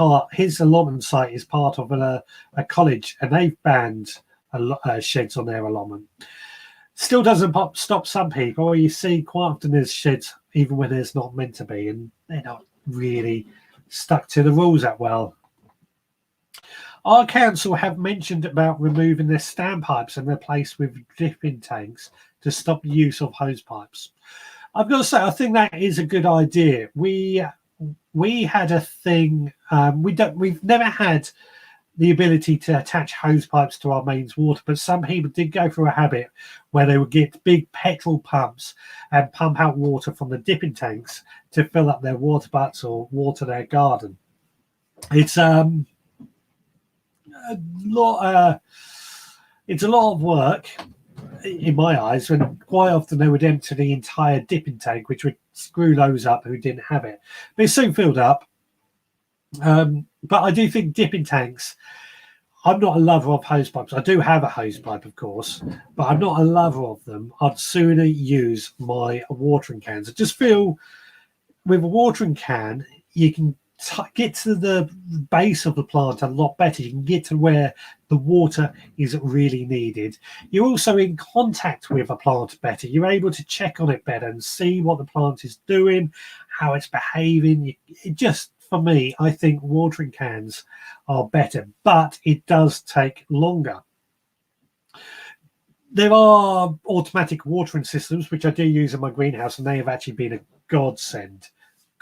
S1: allotment site is part of a college, and they've banned sheds on their allotment. Still doesn't stop some people. You see quite often there's sheds even when there's not meant to be, and they're not really stuck to the rules that well. Our council have mentioned about removing their standpipes and replaced with dipping tanks to stop the use of hose pipes. I've got to say, I think that is a good idea. We had a thing. We've never had the ability to attach hose pipes to our mains water, but some people did go through a habit where they would get big petrol pumps and pump out water from the dipping tanks to fill up their water butts or water their garden. It's a lot of work in my eyes, when quite often they would empty the entire dipping tank, which would screw those up who didn't have it. But it's soon filled up. But I do think dipping tanks, I'm not a lover of hose pipes. I do have a hose pipe, of course, but I'm not a lover of them. I'd sooner use my watering cans. I just feel with a watering can, you can get to the base of the plant a lot better. You can get to where the water is really needed. You're also in contact with a plant better. You're able to check on it better and see what the plant is doing, how it's behaving. For me, I think watering cans are better, but it does take longer. There are automatic watering systems, which I do use in my greenhouse, and they have actually been a godsend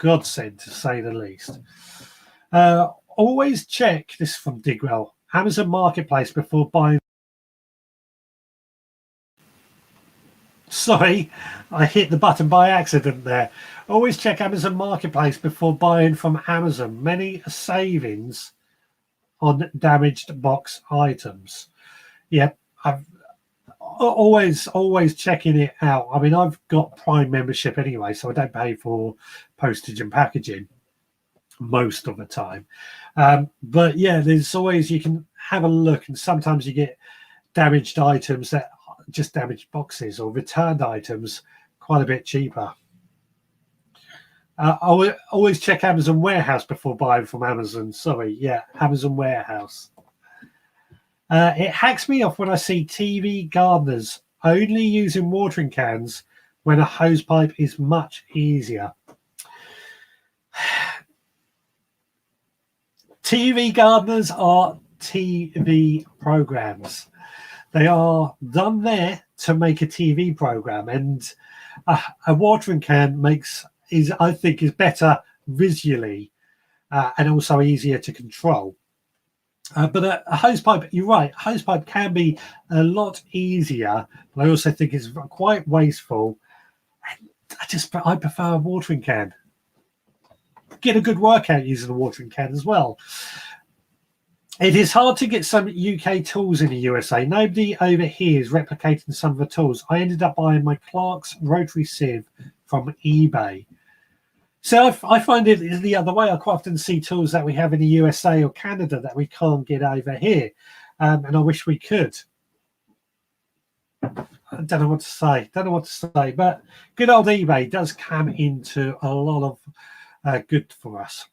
S1: to say the least. Always check, this is from Digwell, Amazon Marketplace before buying. Sorry, I hit the button by accident there. Always check Amazon Marketplace before buying from Amazon. Many savings on damaged box items. Yep, I've always checking it out. I mean, I've got Prime membership anyway, so I don't pay for postage and packaging most of the time. But yeah, there's always, you can have a look, and sometimes you get damaged items that are just damaged boxes or returned items quite a bit cheaper. I always check Amazon Warehouse before buying from Amazon. Sorry, yeah, Amazon Warehouse. It hacks me off when I see TV gardeners only using watering cans when a hose pipe is much easier. TV gardeners are TV programs. They are done there to make a TV program, and a watering can I think is better visually and also easier to control. But a hose pipe, you're right, a hose pipe can be a lot easier, but I also think it's quite wasteful. I prefer a watering can. Get a good workout using a watering can as well. It is hard to get some UK tools in the USA. Nobody over here is replicating some of the tools. I ended up buying my Clark's rotary sieve from eBay. So I find it is the other way. I quite often see tools that we have in the USA or Canada that we can't get over here. And I wish we could. I don't know what to say. But good old eBay does come into a lot of good for us.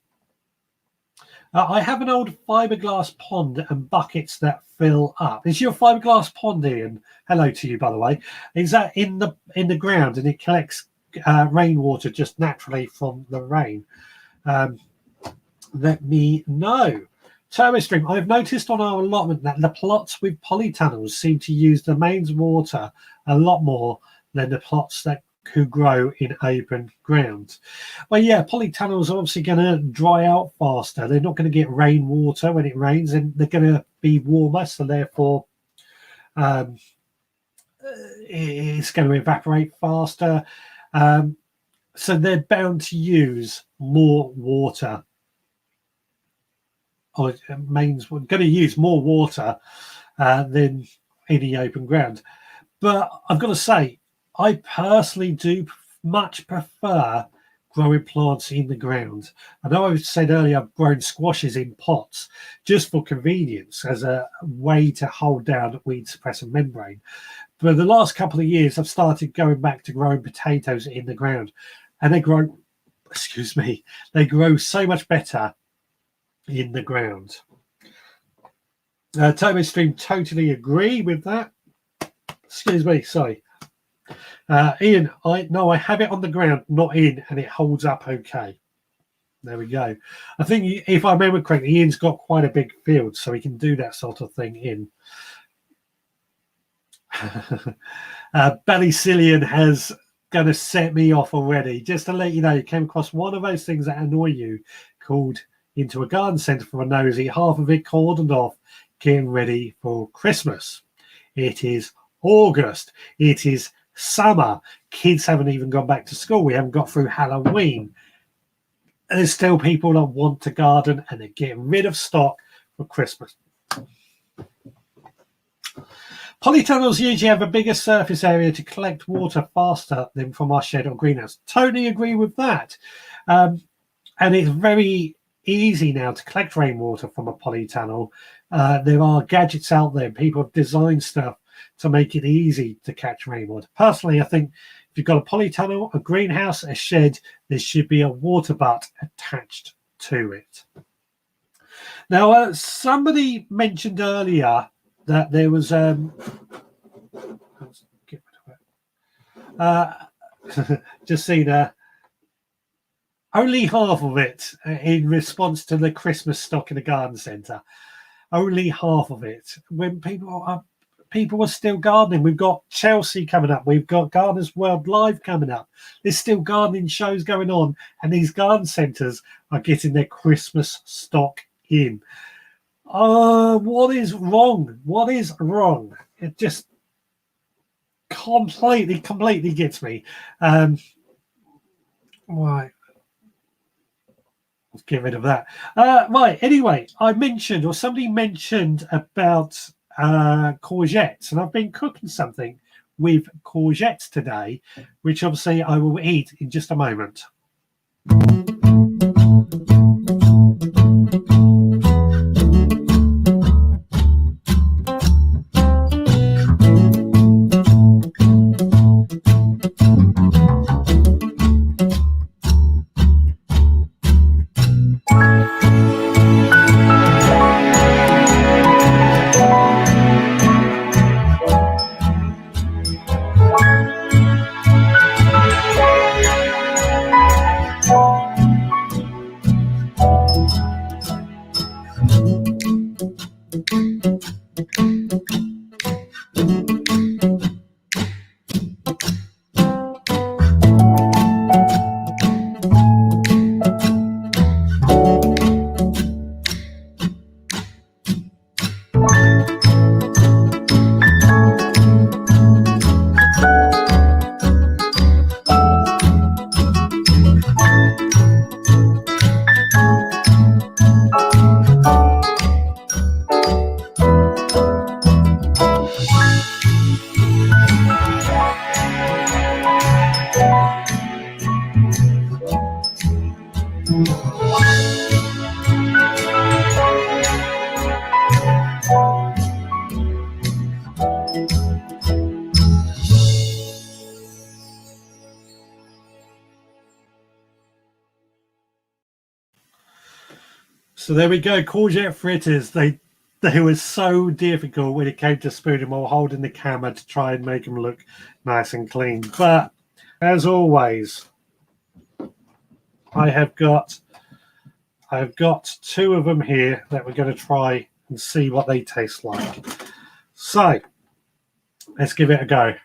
S1: I have an old fiberglass pond and buckets that fill up. Is your fiberglass pond, Ian? Hello to you, by the way. Is that in the ground and it collects rainwater just naturally from the rain? Let me know. Terrastream, I've noticed on our allotment that the plots with polytunnels seem to use the mains water a lot more than the plots that could grow in open ground. Well, yeah, polytunnels are obviously going to dry out faster. They're not going to get rainwater when it rains, and they're going to be warmer, so therefore it's going to evaporate faster. So they're bound to use more water. Or mains going to use more water than any open ground. But I've got to say, I personally do much prefer growing plants in the ground. I know I've said earlier I've grown squashes in pots just for convenience as a way to hold down weed suppressant membrane. But the last couple of years, I've started going back to growing potatoes in the ground, and they grow, they grow so much better in the ground. Turbo Stream totally agree with that. Sorry. Ian, I have it on the ground, not in, and it holds up okay. There we go. I think if I remember correctly, Ian's got quite a big field, so he can do that sort of thing in. Ballycillian has going to set me off already. Just to let you know, you came across one of those things that annoy you called into a garden centre for a nosy, half of it cordoned off, getting ready for Christmas. It is August. It is summer. Kids haven't even gone back to school. We haven't got through Halloween. And there's still people that want to garden and they're getting rid of stock for Christmas. Polytunnels usually have a bigger surface area to collect water faster than from our shed or greenhouse. Totally agree with that. And it's very easy now to collect rainwater from a polytunnel. There are gadgets out there. People have designed stuff to make it easy to catch rainwater. Personally, I think if you've got a polytunnel, a greenhouse, a shed, there should be a water butt attached to it. Now, somebody mentioned earlier that there was just seen only half of it in response to the Christmas stock in the garden centre. Only half of it. When people are still gardening. We've got Chelsea coming up. We've got Gardeners World Live coming up. There's still gardening shows going on, and these garden centres are getting their Christmas stock in. What is wrong? What is wrong? It just completely gets me. Right. Let's get rid of that. Right. Anyway, somebody mentioned about courgettes, and I've been cooking something with courgettes today, which obviously I will eat in just a moment. So there we go, courgette fritters. They were so difficult when it came to spooning them while holding the camera to try and make them look nice and clean. But as always, I have got two of them here that we're going to try and see what they taste like. So let's give it a go.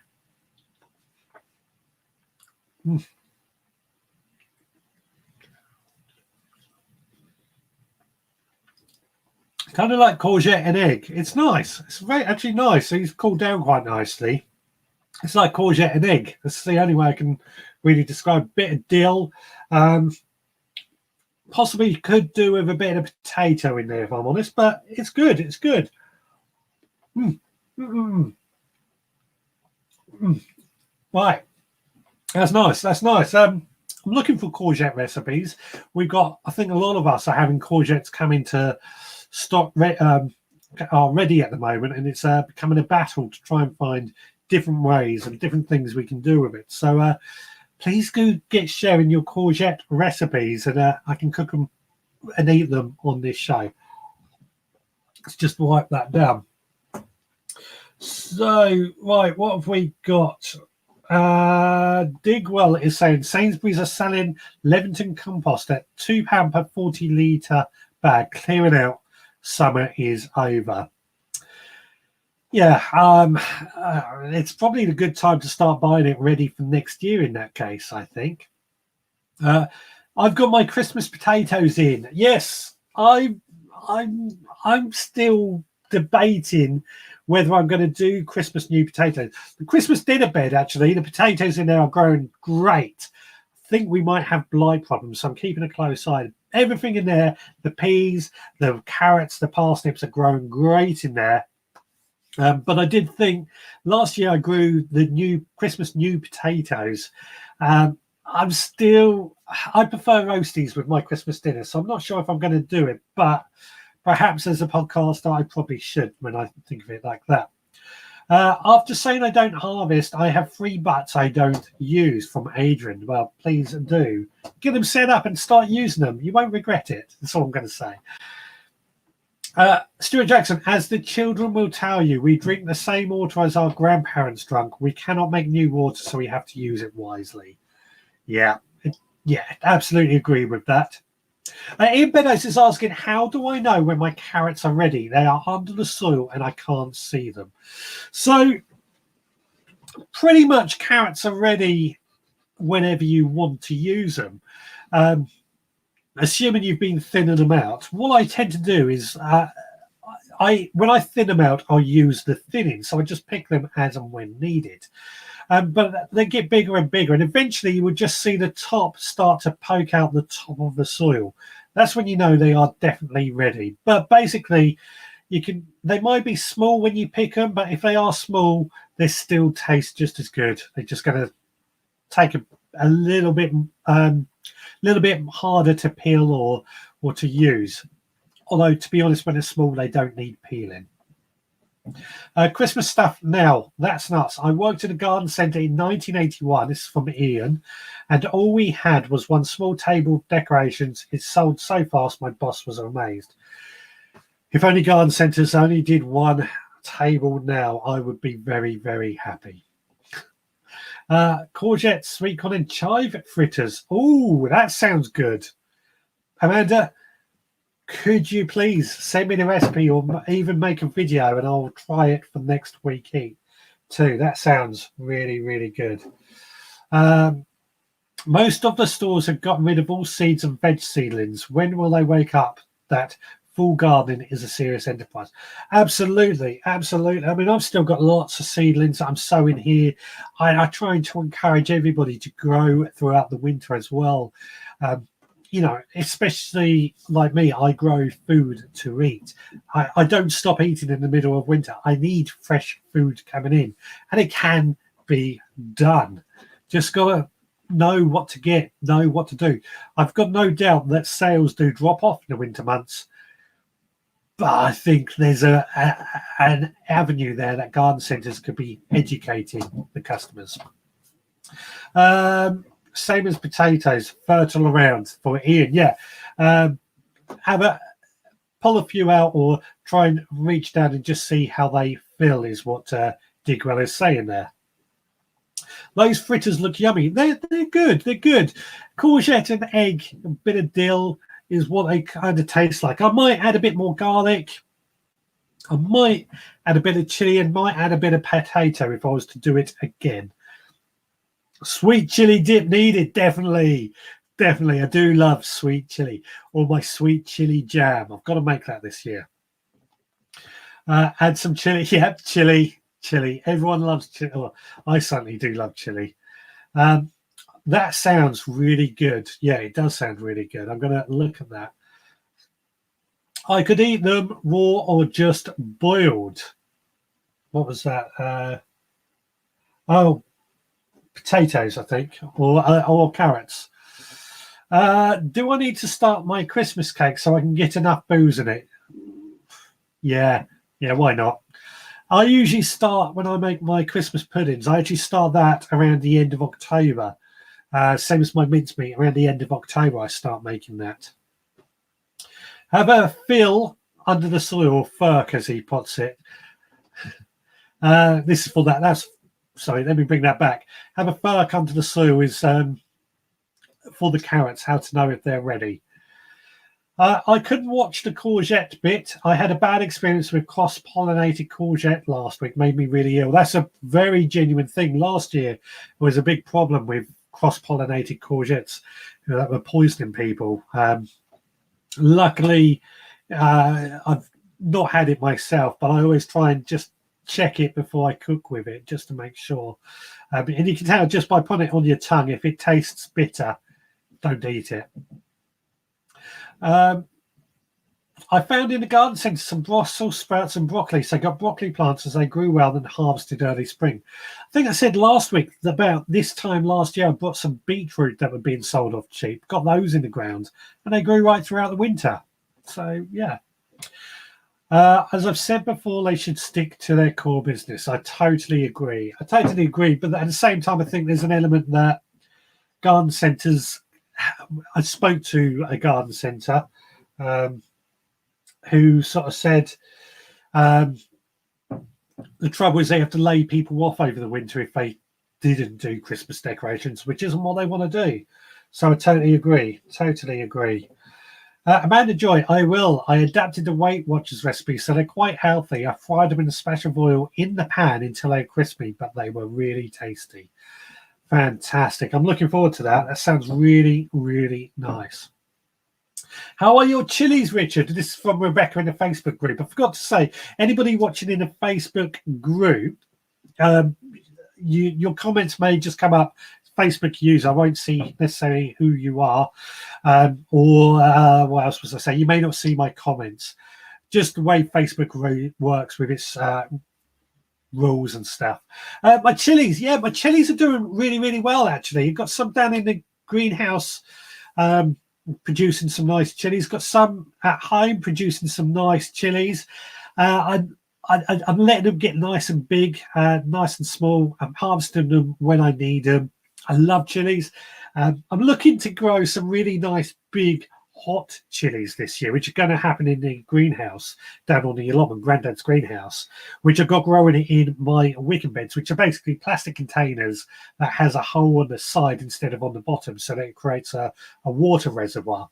S1: Kind of like courgette and egg. It's nice. It's actually nice. It's cooled down quite nicely. It's like courgette and egg. That's the only way I can really describe. A bit of dill. Possibly could do with a bit of potato in there, if I'm honest, but it's good. It's good. Right. That's nice. That's nice. I'm looking for courgette recipes. We've got, I think a lot of us are having courgettes come into stock, are ready at the moment, and it's becoming a battle to try and find different ways and different things we can do with it. So please do get sharing your courgette recipes, and I can cook them and eat them on this show. Let's just wipe that down. So, right, what have we got? Digwell is saying Sainsbury's are selling Leventon compost at £2 per 40 litre bag. Clearing out, summer is over. Yeah, it's probably a good time to start buying it ready for next year in that case, I think. I've got my Christmas potatoes in. Yes, I'm still debating whether I'm going to do Christmas new potatoes. The Christmas dinner bed, actually, the potatoes in there are growing great. I think we might have blight problems, so I'm keeping a close eye. Everything in there, the peas, the carrots, the parsnips are growing great in there. But I did think last year I grew the new Christmas new potatoes. I prefer roasties with my Christmas dinner, so I'm not sure if I'm going to do it, but perhaps as a podcaster, I probably should when I think of it like that. After saying I don't harvest, I have 3 butts I don't use from Adrian. Well, please do. Get them set up and start using them. You won't regret it. That's all I'm going to say. Stuart Jackson, as the children will tell you, we drink the same water as our grandparents drank. We cannot make new water, so we have to use it wisely. Yeah, absolutely agree with that. Ian Beddoes is asking, how do I know when my carrots are ready? They are under the soil and I can't see them. So pretty much carrots are ready whenever you want to use them. Assuming you've been thinning them out, what I tend to do is when I thin them out, I'll use the thinning. So I just pick them as and when needed. But they get bigger and bigger, and eventually you would just see the top start to poke out the top of the soil. That's when you know they are definitely ready. But basically, they might be small when you pick them, but if they are small, they still taste just as good. They're just going to take a little bit harder to peel or to use. Although, to be honest, when they're small, they don't need peeling. Christmas stuff now, that's nuts. I worked at a garden centre in 1981. This is from Ian, and all we had was one small table of decorations. It sold so fast, my boss was amazed. If only garden centres only did one table now, I would be very, very happy. Courgette, sweet corn and chive fritters. Oh, that sounds good. Amanda, could you please send me the recipe or even make a video and I'll try it for next week too. That sounds really, really good. Most of the stores have gotten rid of all seeds and veg seedlings. When will they wake up that full gardening is a serious enterprise? Absolutely. I mean, I've still got lots of seedlings that I'm sowing here. I try to encourage everybody to grow throughout the winter as well. Especially like me, I grow food to eat. I don't stop eating in the middle of winter. I need fresh food coming in, and it can be done. Just gotta know what to get, know what to do. I've got no doubt that sales do drop off in the winter months, but I think there's an avenue there that garden centres could be educating the customers. Same as potatoes, fertile around for Ian. Yeah. pull a few out or try and reach down and just see how they feel is what Digwell is saying there. Those fritters look yummy. They're good. They're good. Courgette and egg, a bit of dill is what they kind of taste like. I might add a bit more garlic. I might add a bit of chili and might add a bit of potato if I was to do it again. Sweet chili dip needed, definitely. Definitely. I do love sweet chili or my sweet chili jam. I've got to make that this year. Add some chili. Yep, chili. Everyone loves chili. Well, I certainly do love chili. That sounds really good. Yeah, it does sound really good. I'm going to look at that. I could eat them raw or just boiled. What was that? Oh, potatoes, I think, or carrots. Do I need to start my Christmas cake so I can get enough booze in it? Yeah, why not? I usually start when I make my Christmas puddings. I actually start that around the end of October. Same as my mincemeat. Around the end of October, I start making that. Have a fill under the soil, or furk, as he puts it. This is for that. Sorry, let me bring that back. Have a furk under the soil is for the carrots, how to know if they're ready. I couldn't watch the courgette bit. I had a bad experience with cross-pollinated courgette last week. Made me really ill. That's a very genuine thing. Last year, there was a big problem with cross-pollinated courgettes that were poisoning people. Luckily, I've not had it myself, but I always try and just check it before I cook with it, just to make sure. And you can tell just by putting it on your tongue, if it tastes bitter, don't eat it. I found in the garden centre some Brussels sprouts and broccoli. So I got broccoli plants as they grew well and harvested early spring. I think I said last week that about this time last year I bought some beetroot that were being sold off cheap. Got those in the ground and they grew right throughout the winter. So yeah. As I've said before, they should stick to their core business. I totally agree. But at the same time, I think there's an element that garden centres. I spoke to a garden centre who sort of said the trouble is they have to lay people off over the winter if they didn't do Christmas decorations, which isn't what they want to do. So I totally agree. Amanda Joy, I will. I adapted the Weight Watchers recipe, so they're quite healthy. I fried them in a splash of oil in the pan until they're crispy, but they were really tasty. Fantastic. I'm looking forward to that. That sounds really, really nice. How are your chilies, Richard? This is from Rebecca in the Facebook group. I forgot to say, anybody watching in the Facebook group, your comments may just come up. Facebook user, I won't see necessarily who you are, or what else was I say? You may not see my comments. Just the way Facebook works with its rules and stuff. My chilies are doing really, really well, actually. You've got some down in the greenhouse producing some nice chilies. Got some at home producing some nice chilies. I'm letting them get nice and big, nice and small. I'm harvesting them when I need them. I love chilies. I'm looking to grow some really nice big hot chilies this year, which are going to happen in the greenhouse down on the allotment, Grandad's greenhouse, which I've got growing in my wicken beds, which are basically plastic containers that has a hole on the side instead of on the bottom, so that it creates a water reservoir.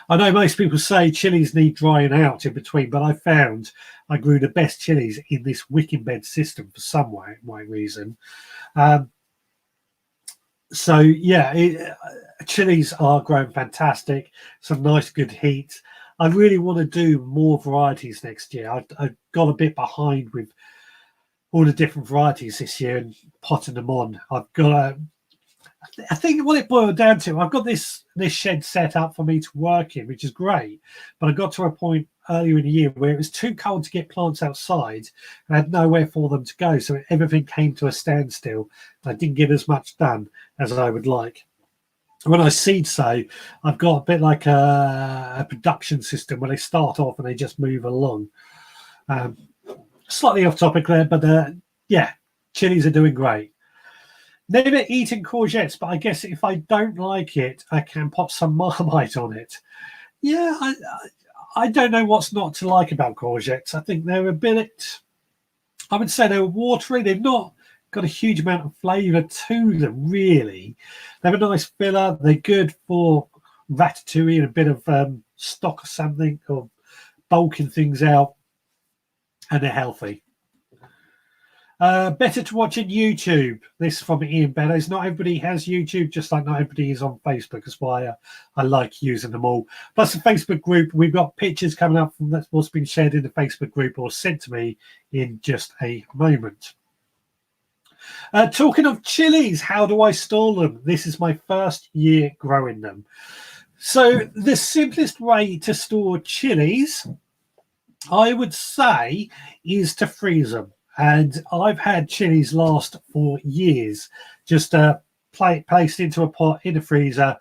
S1: I know most people say chilies need drying out in between, but I found I grew the best chilies in this wicken bed system for some reason. So yeah, chilies are growing fantastic. Some nice good heat. I really want to do more varieties next year. I got a bit behind with all the different varieties this year and potting them on. I think what it boiled down to, I've got this shed set up for me to work in, which is great. But I got to a point earlier in the year where it was too cold to get plants outside and I had nowhere for them to go. So everything came to a standstill. I didn't get as much done as I would like. When I seed sow, I've got a bit like a production system where they start off and they just move along. Slightly off topic there, but yeah, chilies are doing great. Never eaten courgettes, but I guess if I don't like it, I can pop some Marmite on it. Yeah, I don't know what's not to like about courgettes. I think they're a bit, I would say they're watery. They've not got a huge amount of flavour to them, really. They have a nice filler. They're good for ratatouille and a bit of stock or something, or bulking things out, and they're healthy. Better to watch on YouTube. This from Ian Beddoes. Not everybody has YouTube, just like not everybody is on Facebook. That's why I like using them all. Plus the Facebook group, we've got pictures coming up from that's what's been shared in the Facebook group or sent to me in just a moment. Talking of chilies, how do I store them? This is my first year growing them. So the simplest way to store chilies, I would say, is to freeze them. And I've had chilies last for years. Just placed into a pot in the freezer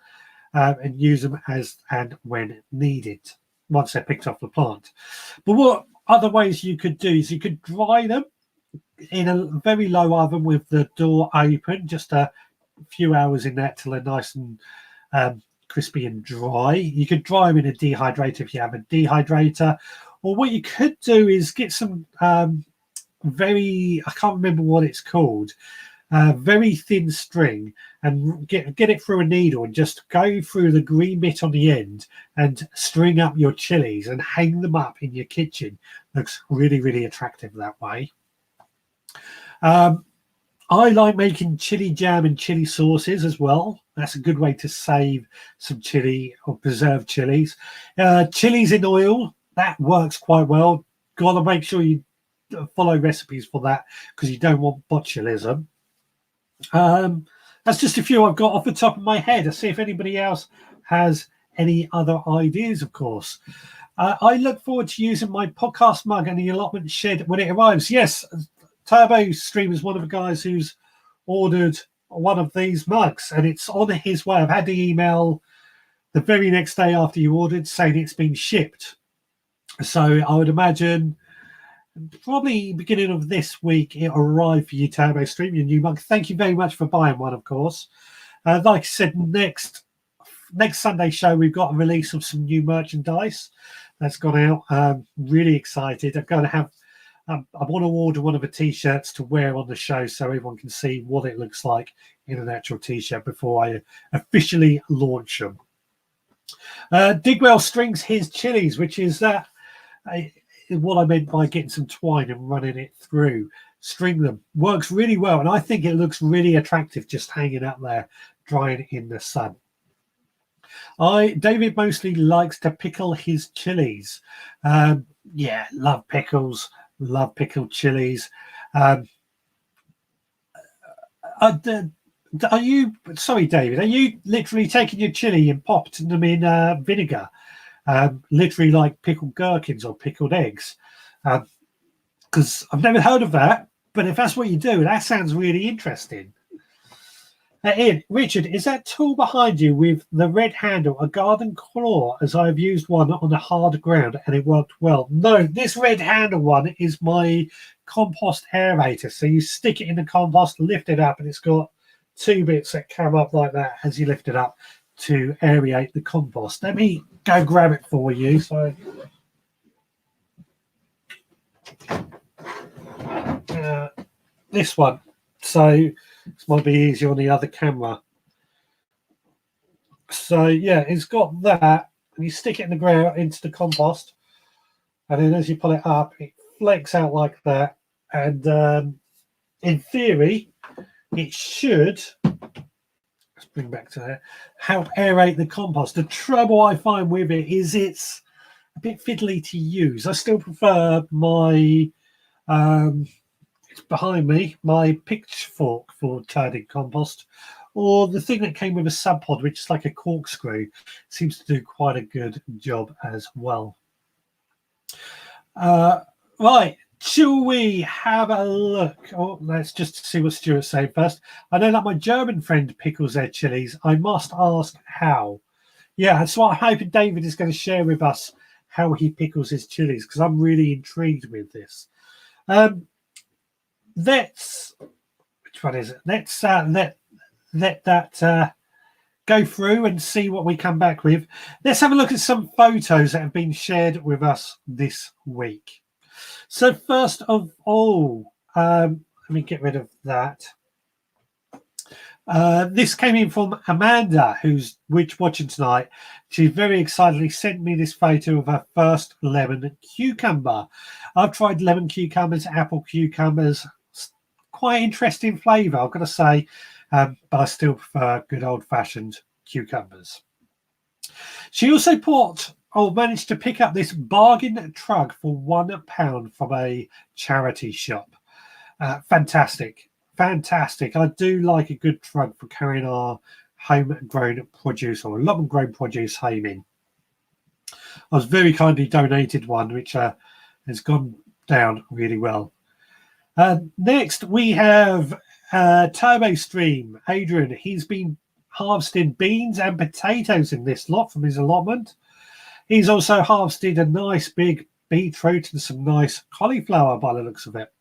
S1: and use them as and when needed, once they're picked off the plant. But what other ways you could do is you could dry them in a very low oven with the door open, just a few hours in there till they're nice and crispy and dry. You could dry them in a dehydrator if you have a dehydrator. Or what you could do is get some I can't remember what it's called, very thin string, and get it through a needle and just go through the green bit on the end and string up your chilies and hang them up in your kitchen. Looks really, really attractive that way. I like making chili jam and chili sauces as well. That's a good way to save some chili or preserve chilies. Chilies in oil, that works quite well. Got to make sure you follow recipes for that because you don't want botulism. That's just a few I've got off the top of my head. I'll see if anybody else has any other ideas, of course. I look forward to using my podcast mug and the allotment shed when it arrives. Yes, Turbo Stream is one of the guys who's ordered one of these mugs, and it's on his way. I've had the email the very next day after you ordered saying it's been shipped. So I would imagine probably beginning of this week it'll arrive for you, Turbo Stream, your new mug. Thank you very much for buying one, of course. Like I said, next Sunday show we've got a release of some new merchandise that's gone out. Really excited. I'm going to have I want to order one of the t-shirts to wear on the show so everyone can see what it looks like in an actual t-shirt before I officially launch them. Digwell strings his chilies, which is what I meant by getting some twine and running it through. String them. Works really well, and I think it looks really attractive just hanging up there, drying in the sun. David mostly likes to pickle his chilies. Yeah, love pickles. Love pickled chilies. Are you, sorry, David, are you literally taking your chili and popping them in vinegar? Literally like pickled gherkins or pickled eggs? Because I've never heard of that, but if that's what you do, that sounds really interesting. Ian, Richard, is that tool behind you with the red handle a garden claw, as I have used one on a hard ground and it worked well? No, this red handle one is my compost aerator. So you stick it in the compost, lift it up, and it's got two bits that come up like that as you lift it up to aerate the compost. Let me go grab it for you. So this one. So this might be easier on the other camera. So yeah, it's got that, and you stick it in the ground into the compost, and then as you pull it up, it flakes out like that. And in theory, it should, let's bring back to that, help aerate the compost. The trouble I find with it is it's a bit fiddly to use. I still prefer my behind me, my pitchfork for turning compost, or the thing that came with a sub pod, which is like a corkscrew, seems to do quite a good job as well. Right, shall we have a look? Oh, let's just see what Stuart's saying first. I know that my German friend pickles their chilies. I must ask how. Yeah, that's what I'm hoping David is going to share with us, how he pickles his chilies, because I'm really intrigued with this. Which one is it? Let's let that go through and see what we come back with. Let's have a look at some photos that have been shared with us this week. So first of all, let me get rid of that. This came in from Amanda, who's watching tonight. She very excitedly sent me this photo of her first lemon cucumber. I've tried lemon cucumbers, apple cucumbers. Quite interesting flavour, I've got to say, but I still prefer good old-fashioned cucumbers. She also managed to pick up this bargain trug for £1 from a charity shop. Fantastic. I do like a good trug for carrying our homegrown produce or allotment-grown produce home in. I was very kindly donated one, which has gone down really well. Next, we have Turbo Stream. Adrian, he's been harvesting beans and potatoes in this lot from his allotment. He's also harvested a nice big beetroot and some nice cauliflower by the looks of it.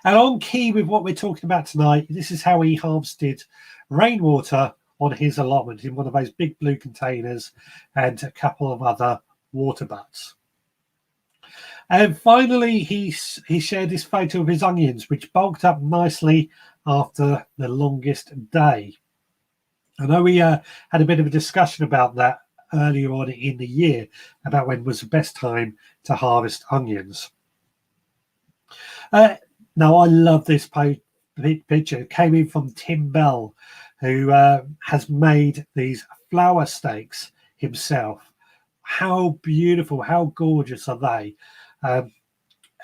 S1: And on key with what we're talking about tonight, this is how he harvested rainwater on his allotment in one of those big blue containers and a couple of other water butts. And finally, he shared this photo of his onions, which bulked up nicely after the longest day. I know we had a bit of a discussion about that earlier on in the year, about when was the best time to harvest onions. Now, I love this picture. It came in from Tim Bell, who has made these flower stakes himself. How beautiful, how gorgeous are they?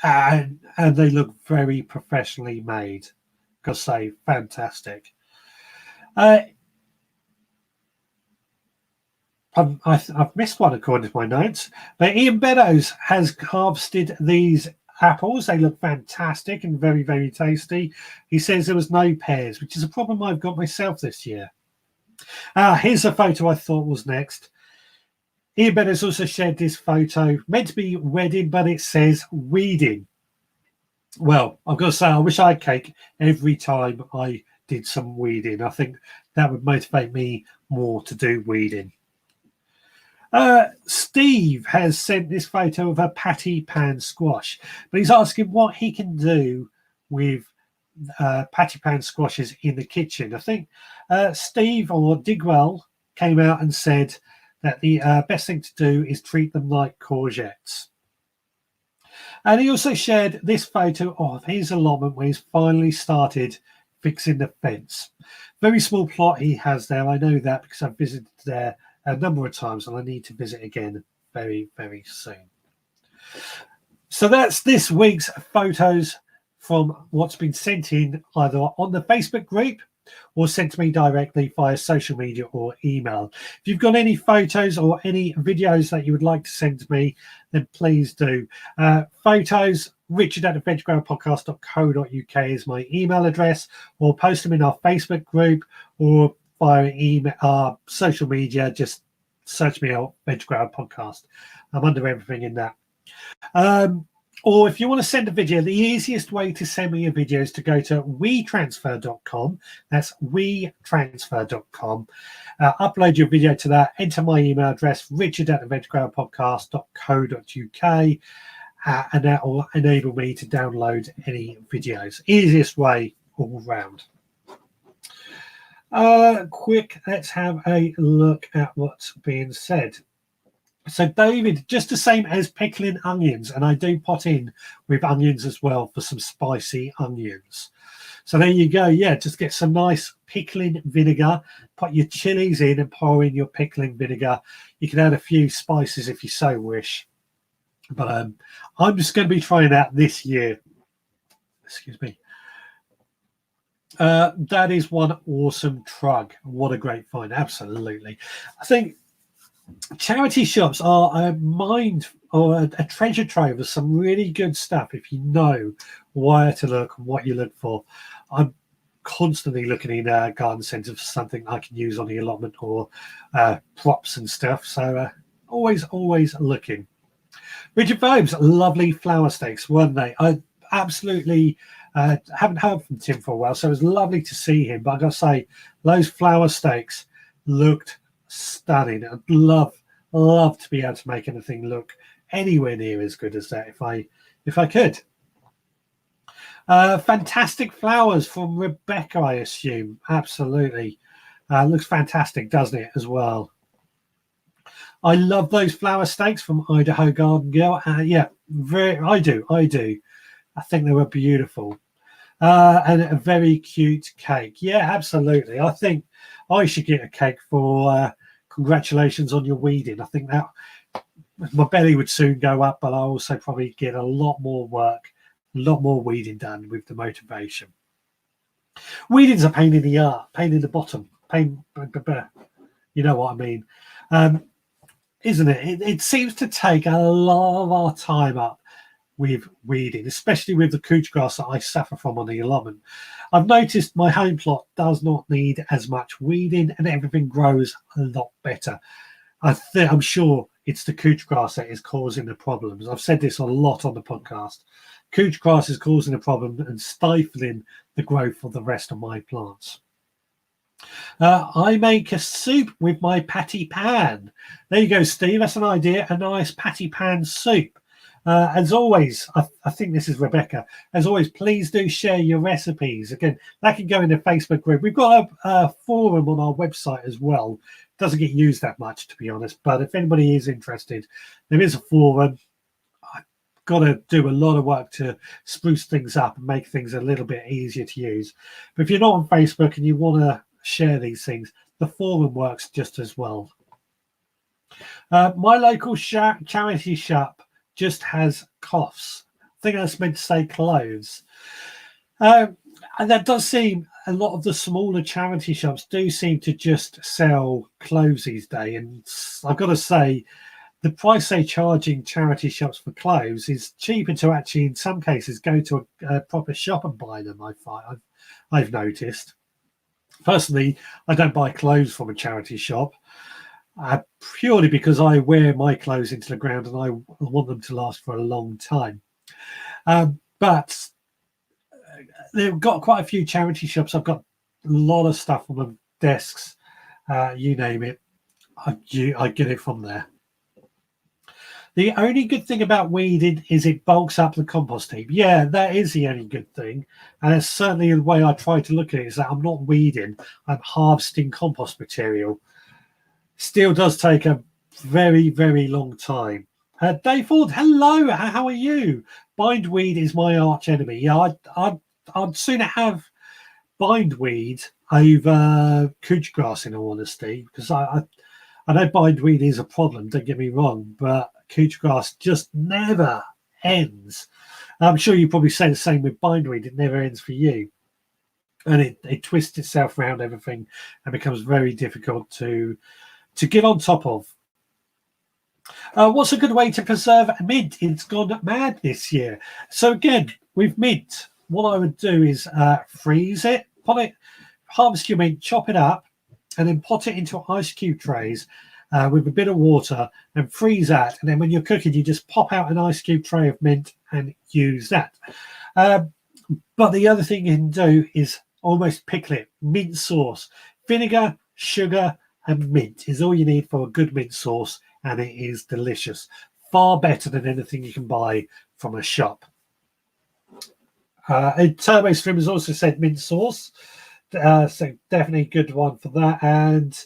S1: And they look very professionally made. Gotta say, fantastic. I've missed one according to my notes, but Ian Beddoes has harvested these apples. They look fantastic and very, very tasty. He says there was no pears, which is a problem I've got myself this year. Here's a photo I thought was next. Ian Beddoes also shared this photo, meant to be wedding, but it says weeding. Well, I've got to say, I wish I had cake every time I did some weeding. I think that would motivate me more to do weeding. Steve has sent this photo of a patty pan squash, but he's asking what he can do with patty pan squashes in the kitchen. I think Steve or Digwell came out and said that the best thing to do is treat them like courgettes. And he also shared this photo of his allotment where he's finally started fixing the fence. Very small plot he has there. I know that because I've visited there a number of times and I need to visit again very, very soon. So that's this week's photos from what's been sent in either on the Facebook group or sent to me directly via social media or email. If you've got any photos or any videos that you would like to send to me, then please do. Photos, richard@veggrowpodcast.co.uk is my email address, or post them in our Facebook group or via email, our social media. Just search me out, Veg Grower Podcast. I'm under everything in that. Or if you want to send a video, the easiest way to send me a video is to go to wetransfer.com. That's wetransfer.com. Upload your video to that. Enter my email address, richard@veggrowpodcast.co.uk. And that will enable me to download any videos. Easiest way all round. Let's have a look at what's being said. So David, just the same as pickling onions, and I do pot in with onions as well for some spicy onions. So there you go. Yeah, just get some nice pickling vinegar, put your chilies in and pour in your pickling vinegar. You can add a few spices if you so wish. But I'm just going to be trying that this year. Excuse me. That is one awesome trug. What a great find. Absolutely. I think charity shops are a treasure trove of some really good stuff if you know where to look and what you look for. I'm constantly looking in garden centres for something I can use on the allotment or props and stuff. So always looking. Richard Phobes, lovely flower stakes, weren't they? I absolutely haven't heard from Tim for a while, so it was lovely to see him. But I got to say, those flower stakes, looked stunning. I'd love to be able to make anything look anywhere near as good as that if I could. Fantastic flowers from Rebecca, I assume. Absolutely. Looks fantastic, doesn't it, as well? I love those flower stakes from Idaho Garden Girl. Yeah, I do. I think they were beautiful. And a very cute cake. Yeah, absolutely. I think I should get a cake for congratulations on your weeding. I think that my belly would soon go up, but I also probably get a lot more work, a lot more weeding done with the motivation. Weeding's a pain in the arse, pain in the bottom, pain, you know what I mean, isn't it? It seems to take a lot of our time up with weeding, especially with the couch grass that I suffer from on the allotment. I've noticed my home plot does not need as much weeding and everything grows a lot better. I'm sure it's the couch grass that is causing the problems. I've said this a lot on the podcast. Couch grass is causing a problem and stifling the growth of the rest of my plants. I make a soup with my patty pan. There you go, Steve. That's an idea. A nice patty pan soup. As always, I think this is Rebecca. As always, please do share your recipes. Again, that can go in the Facebook group. We've got a forum on our website as well. Doesn't get used that much, to be honest. But if anybody is interested, there is a forum. I've got to do a lot of work to spruce things up and make things a little bit easier to use. But if you're not on Facebook and you want to share these things, the forum works just as well. My local charity shop just has coughs. I think that's meant to say cloves. And that does seem, a lot of the smaller charity shops do seem to just sell cloves these days. And I've got to say, the price they charge in charity shops for cloves is cheaper to actually, in some cases, go to a proper shop and buy them, I've noticed. Personally, I don't buy clothes from a charity shop. Purely because I wear my clothes into the ground and I want them to last for a long time. But they've got quite a few charity shops. I've got a lot of stuff on the desks, you name it. I get it from there. The only good thing about weeding is it bulks up the compost heap. Yeah, that is the only good thing. And it's certainly the way I try to look at it, is that I'm not weeding, I'm harvesting compost material. Still does take a very, very long time. Dave Ford, hello, how are you? Bindweed is my arch enemy. Yeah, I'd sooner have bindweed over couch grass, in all honesty, because I know bindweed is a problem, don't get me wrong, but couch grass just never ends. I'm sure you probably say the same with bindweed, it never ends for you. And it twists itself around everything and becomes very difficult to get on top of. What's a good way to preserve mint? It's gone mad this year. So again, with mint, what I would do is freeze it, harvest your mint, chop it up, and then pot it into ice cube trays with a bit of water and freeze that. And then when you're cooking, you just pop out an ice cube tray of mint and use that. But the other thing you can do is almost pickle it. Mint sauce, vinegar, sugar, and mint is all you need for a good mint sauce, and it is delicious. Far better than anything you can buy from a shop. Turbo Stream has also said mint sauce, so definitely a good one for that. And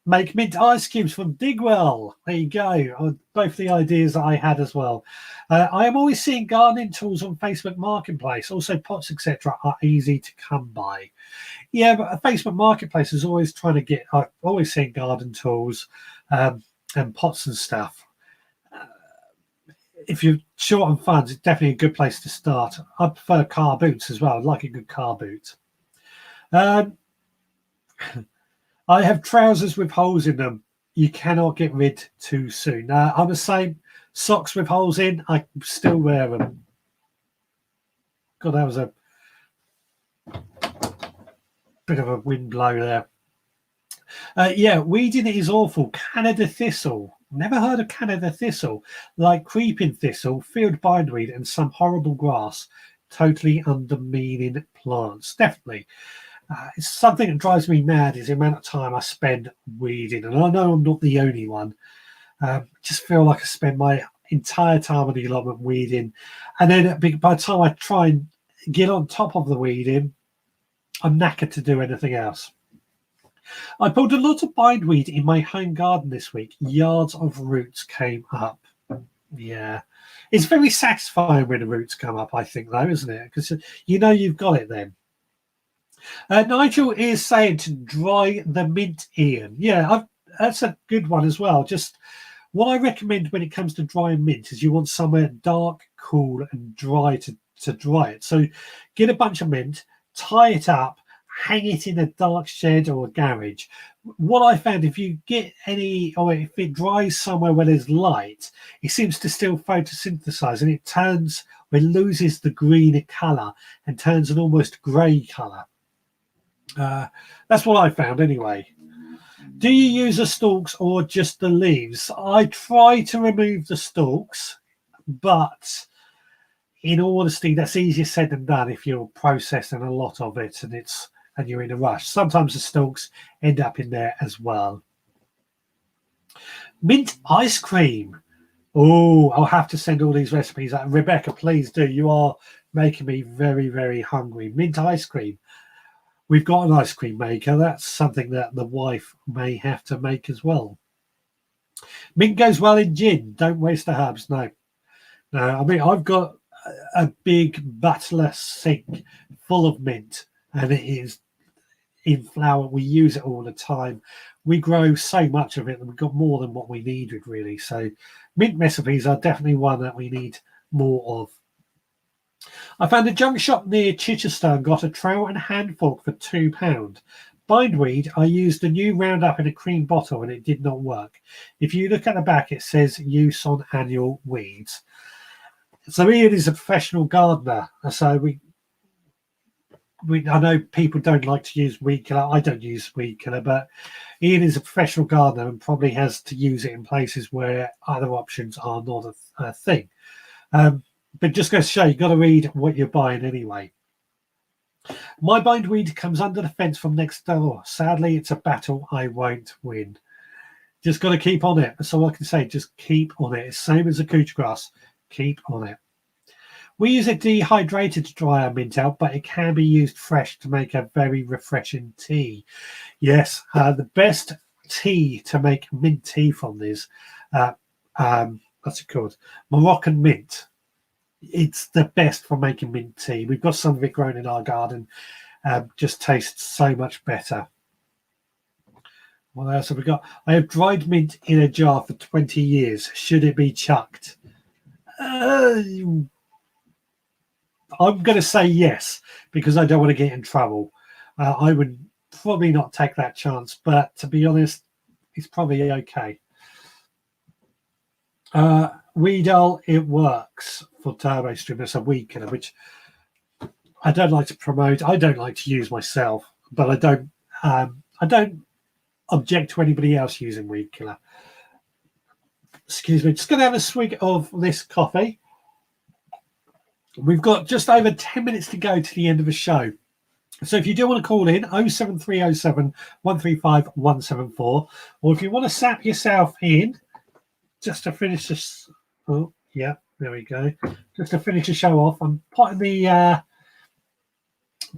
S1: make mint ice cubes from Digwell. There you go. Both the ideas that I had as well. I am always seeing gardening tools on Facebook Marketplace. Also, pots, etc., are easy to come by. Yeah, but Facebook Marketplace is always trying to get. I've always seen garden tools and pots and stuff. If you're short on funds, it's definitely a good place to start. I prefer car boots as well. I like a good car boot. I have trousers with holes in them. You cannot get rid too soon. I'm the same. Socks with holes in, I still wear them. God, that was a bit of a wind blow there. Yeah, weeding is awful. Canada thistle. Never heard of Canada thistle. Like creeping thistle, field bindweed, and some horrible grass. Totally undermining plants. Definitely. It's something that drives me mad is the amount of time I spend weeding, and I know I'm not the only one. Just feel like I spend my entire time on the allotment weeding, and then by the time I try and get on top of the weeding, I'm knackered to do anything else. I pulled a lot of bindweed in my home garden this week. Yards of roots came up. Yeah, it's very satisfying when the roots come up, I think, though, isn't it? Because you know you've got it then. Nigel is saying to dry the mint, Ian. Yeah, that's a good one as well. Just what I recommend when it comes to drying mint is you want somewhere dark, cool, and dry to dry it. So get a bunch of mint, tie it up, hang it in a dark shed or a garage. What I found, if you get any, or if it dries somewhere where there's light, it seems to still photosynthesize, and it loses the green colour and turns an almost grey colour. That's what I found anyway. Do you use the stalks or just the leaves? I try to remove the stalks, but in all honesty, that's easier said than done if you're processing a lot of it and you're in a rush. Sometimes the stalks end up in there as well. Mint ice cream. Oh, I'll have to send all these recipes out. Rebecca, please do. You are making me very, very hungry. Mint ice cream. We've got an ice cream maker. That's something that the wife may have to make as well. Mint goes well in gin. Don't waste the herbs. No. I mean, I've got a big butler sink full of mint, and it is in flower. We use it all the time. We grow so much of it that we've got more than what we needed, really. So mint recipes are definitely one that we need more of. I found a junk shop near Chichester and got a trowel and hand fork for £2. Bindweed, I used a new Roundup in a cream bottle and it did not work. If you look at the back, it says use on annual weeds. So Ian is a professional gardener. So I know people don't like to use weed killer. I don't use weed killer, but Ian is a professional gardener and probably has to use it in places where other options are not a thing. But just goes to show you've got to read what you're buying anyway. My bindweed comes under the fence from next door. Sadly, it's a battle I won't win. Just got to keep on it. That's all I can say. Just keep on it. It's same as the couch grass. Keep on it. We use it dehydrated to dry our mint out, but it can be used fresh to make a very refreshing tea. Yes, the best tea to make mint tea from is, what's it called? Moroccan mint. It's the best for making mint tea. We've got some of it grown in our garden. Just tastes so much better. What else have we got? I have dried mint in a jar for 20 years. Should it be chucked? I'm going to say yes, because I don't want to get in trouble. I would probably not take that chance, but to be honest, it's probably okay. Weedall, it works for Turbo Stream. It's a weed killer, which I don't like to promote. I don't like to use myself, but I don't object to anybody else using weed killer. Excuse me. Just going to have a swig of this coffee. We've got just over 10 minutes to go to the end of the show. So if you do want to call in, 07307 135 174, or if you want to sap yourself in, just to finish this. Oh, yeah, there we go. Just to finish the show off, I'm putting the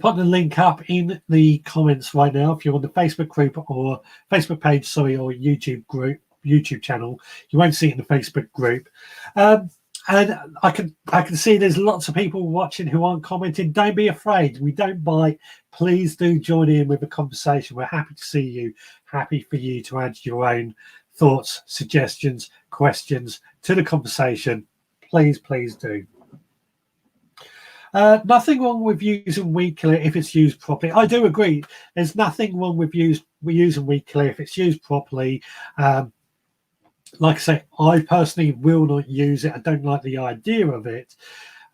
S1: link up in the comments right now. If you're on the Facebook group or Facebook page, or YouTube channel, you won't see it in the Facebook group. And I can see there's lots of people watching who aren't commenting. Don't be afraid. We don't bite. Please do join in with the conversation. We're happy to see you. Happy for you to add your own thoughts, suggestions, questions to the conversation. Please do. Nothing wrong with using weed killer if it's used properly. I do agree. There's nothing wrong with using weed killer if it's used properly. Like I say, I personally will not use it. I don't like the idea of it.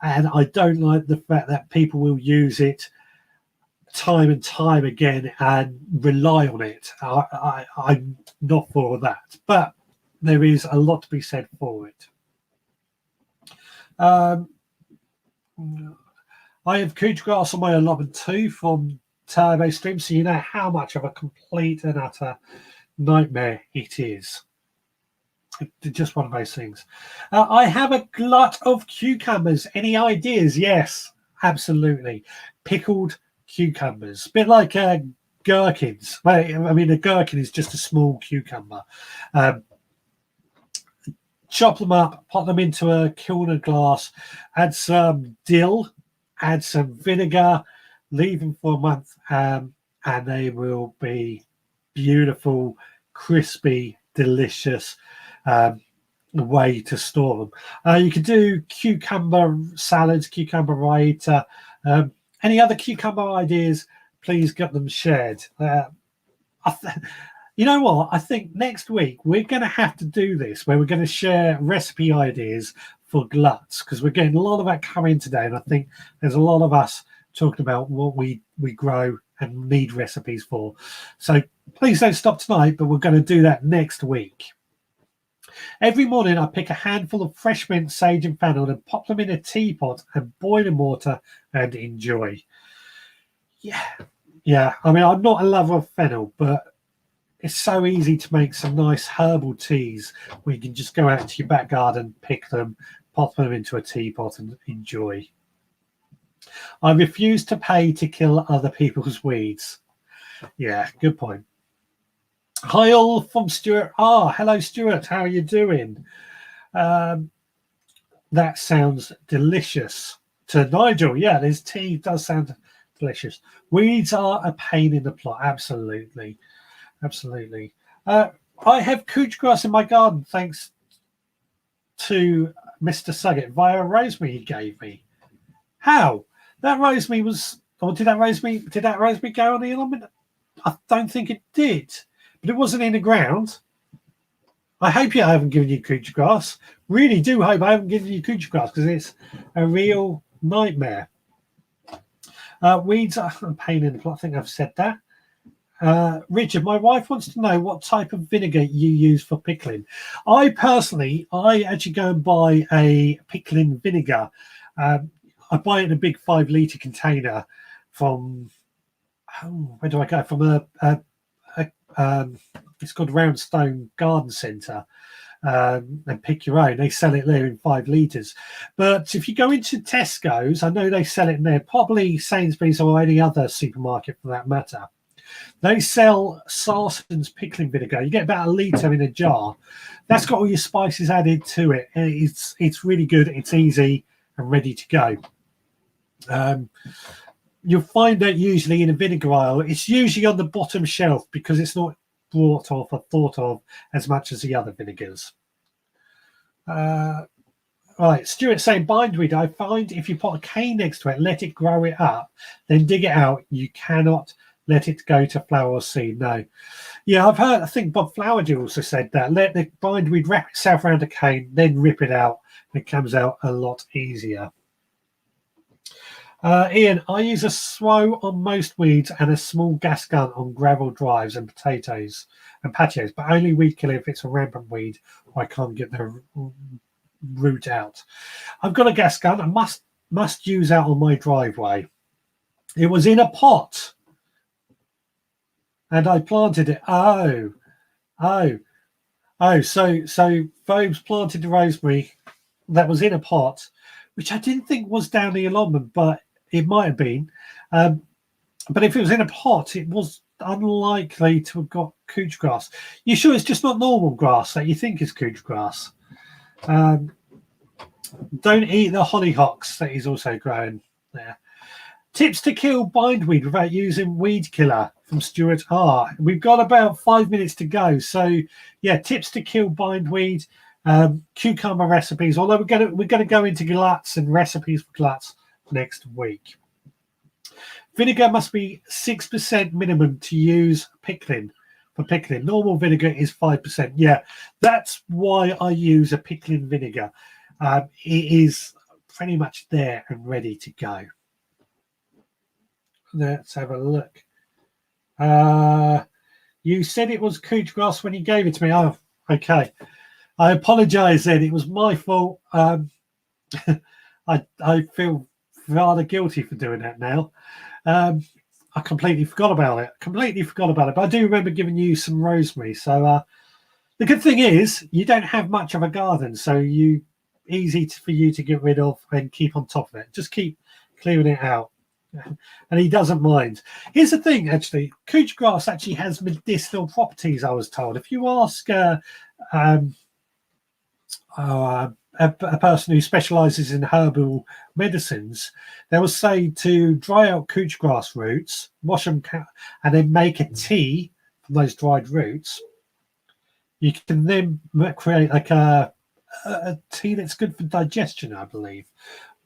S1: And I don't like the fact that people will use it time and time again and rely on it. I'm not for that. But there is a lot to be said for it. I have couch grass on my allotment too from turbo stream, so you know how much of a complete and utter nightmare it is. It's just one of those things. I have a glut of cucumbers. Any ideas? Yes, absolutely. Pickled cucumbers, a bit like gherkins. Well, I mean, a gherkin is just a small cucumber. Chop them up, put them into a kiln of glass, add some dill, add some vinegar, leave them for a month, and they will be beautiful, crispy, delicious way to store them. You can do cucumber salads, cucumber raita. Any other cucumber ideas, please get them shared. You know what? I think next week we're going to have to do this, where we're going to share recipe ideas for gluts, because we're getting a lot of that coming today, and I think there's a lot of us talking about what we grow and need recipes for. So please don't stop tonight, but we're going to do that next week. Every morning I pick a handful of fresh mint, sage and fennel and pop them in a teapot and boil in water and enjoy. Yeah. I mean, I'm not a lover of fennel, but it's so easy to make some nice herbal teas where you can just go out into your back garden, pick them, pop them into a teapot and enjoy. I refuse to pay to kill other people's weeds. Yeah, good point. Hi all from Stuart. Hello Stuart, how are you doing? That sounds delicious. To Nigel, yeah, this tea does sound delicious. Weeds are a pain in the plot, absolutely. I have couch grass in my garden thanks to Mr. Suggett via a rosemary he gave me. How? That rosemary was, or did that rosemary go on the allotment? I don't think it did, but it wasn't in the ground. I hope I haven't given you couch grass. Really do hope I haven't given you couch grass, because it's a real nightmare. Weeds are a pain in the plot. I think I've said that. Richard, my wife wants to know what type of vinegar you use for pickling. I actually go and buy a pickling vinegar. I buy it in a big 5-litre container from, where do I go? From it's called Roundstone Garden Centre. And pick your own. They sell it there in 5 litres. But if you go into Tesco's, I know they sell it in there, probably Sainsbury's or any other supermarket for that matter. They sell Sarson's pickling vinegar. You get about 1 litre in a jar. That's got all your spices added to it. It's really good. It's easy and ready to go. You'll find that usually in a vinegar aisle. It's usually on the bottom shelf because it's not brought off or thought of as much as the other vinegars. Right, Stuart saying bindweed. I find if you put a cane next to it, let it grow it up, then dig it out, you cannot let it go to flower or seed. No. Yeah, I've heard, I think Bob Flowerdew also said that. Let the bindweed wrap itself around a cane, then rip it out. It comes out a lot easier. Ian, I use a SWO on most weeds and a small gas gun on gravel drives and patios, but only weed killer if it's a rampant weed or I can't get the root out. I've got a gas gun. I must use out on my driveway. It was in a pot. And I planted it. So Phobes planted the rosemary that was in a pot, which I didn't think was down the allotment, but it might have been. But if it was in a pot, it was unlikely to have got couch grass. You sure it's just not normal grass that you think is couch grass? Don't eat the hollyhocks that he's also growing there. Tips to kill bindweed without using weed killer from Stuart R. We've got about 5 minutes to go. So, yeah, tips to kill bindweed, cucumber recipes. Although we're gonna go into gluts and recipes for gluts next week. Vinegar must be 6% minimum to use pickling. For pickling, normal vinegar is 5%. Yeah, that's why I use a pickling vinegar. It is pretty much there and ready to go. Let's have a look. You said it was couch grass when you gave it to me. Oh, okay. I apologise then. It was my fault. I feel rather guilty for doing that now. I completely forgot about it. But I do remember giving you some rosemary. So the good thing is you don't have much of a garden, so easy for you to get rid of and keep on top of it. Just keep clearing it out. And he doesn't mind. Here's the thing, actually. Couch grass actually has medicinal properties, I was told. If you ask a person who specializes in herbal medicines, they will say to dry out couch grass roots, wash them, and then make a tea from those dried roots. You can then create like a tea that's good for digestion, I believe.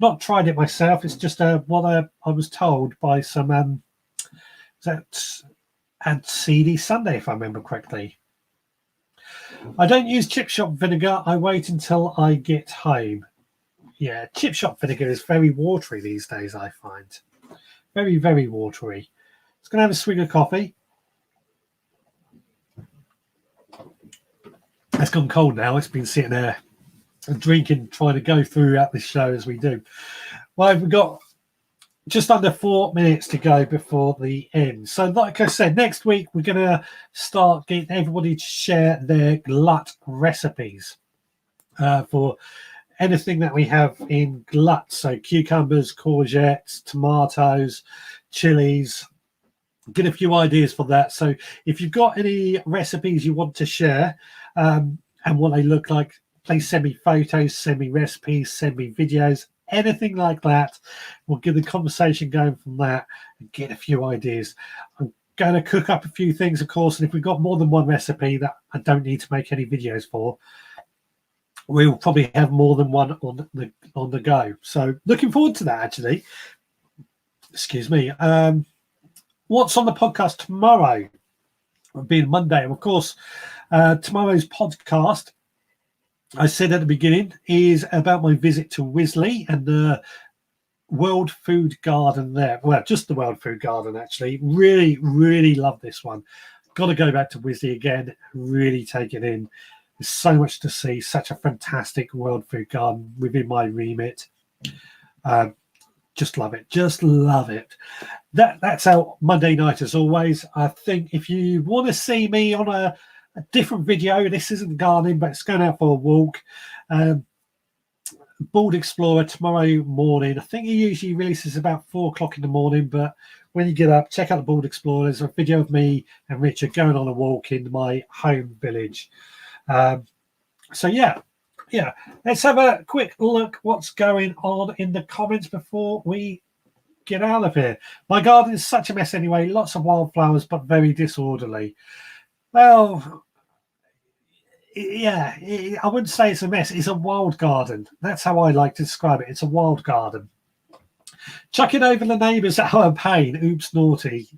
S1: Not tried it myself. It's just what I was told by some and CD Sunday, if I remember correctly. I don't use chip shop vinegar. I wait until I get home. Yeah, chip shop vinegar is very watery these days, I find. Very, very watery. Just going to have a swig of coffee. It's gone cold now. It's been sitting there and drinking, trying to go throughout this show as we do. Well, we've got just under 4 minutes to go before the end. So like I said, next week we're going to start getting everybody to share their glut recipes for anything that we have in glut. So cucumbers, courgettes, tomatoes, chilies. Get a few ideas for that. So if you've got any recipes you want to share and what they look like, please send me photos, send me recipes, send me videos, anything like that. We'll get the conversation going from that and get a few ideas. I'm going to cook up a few things, of course, and if we've got more than one recipe that I don't need to make any videos for, we'll probably have more than one on the go. So looking forward to that, actually. Excuse me. What's on the podcast tomorrow? Being Monday, and of course, tomorrow's podcast, I said at the beginning, is about my visit to Wisley and the World Food Garden there. Well, just the World Food Garden, actually. Really, really love this one. Got to go back to Wisley again, really take it in. There's so much to see, such a fantastic World Food Garden within my remit. Just love it. Just love it. That's out Monday night, as always. I think if you want to see me on a different video, this isn't gardening, but it's going out for a walk. Bald Explorer tomorrow morning. I think he usually releases about 4 o'clock in the morning, but when you get up, check out the Bald Explorer. There's a video of me and Richard going on a walk in my home village. So yeah, let's have a quick look what's going on in the comments before we get out of here. My garden is such a mess anyway. Lots of wildflowers, but very disorderly. Well, yeah, I wouldn't say it's a mess. It's a wild garden. That's how I like to describe it. It's a wild garden. Chucking over the neighbours at our pain. Oops, naughty.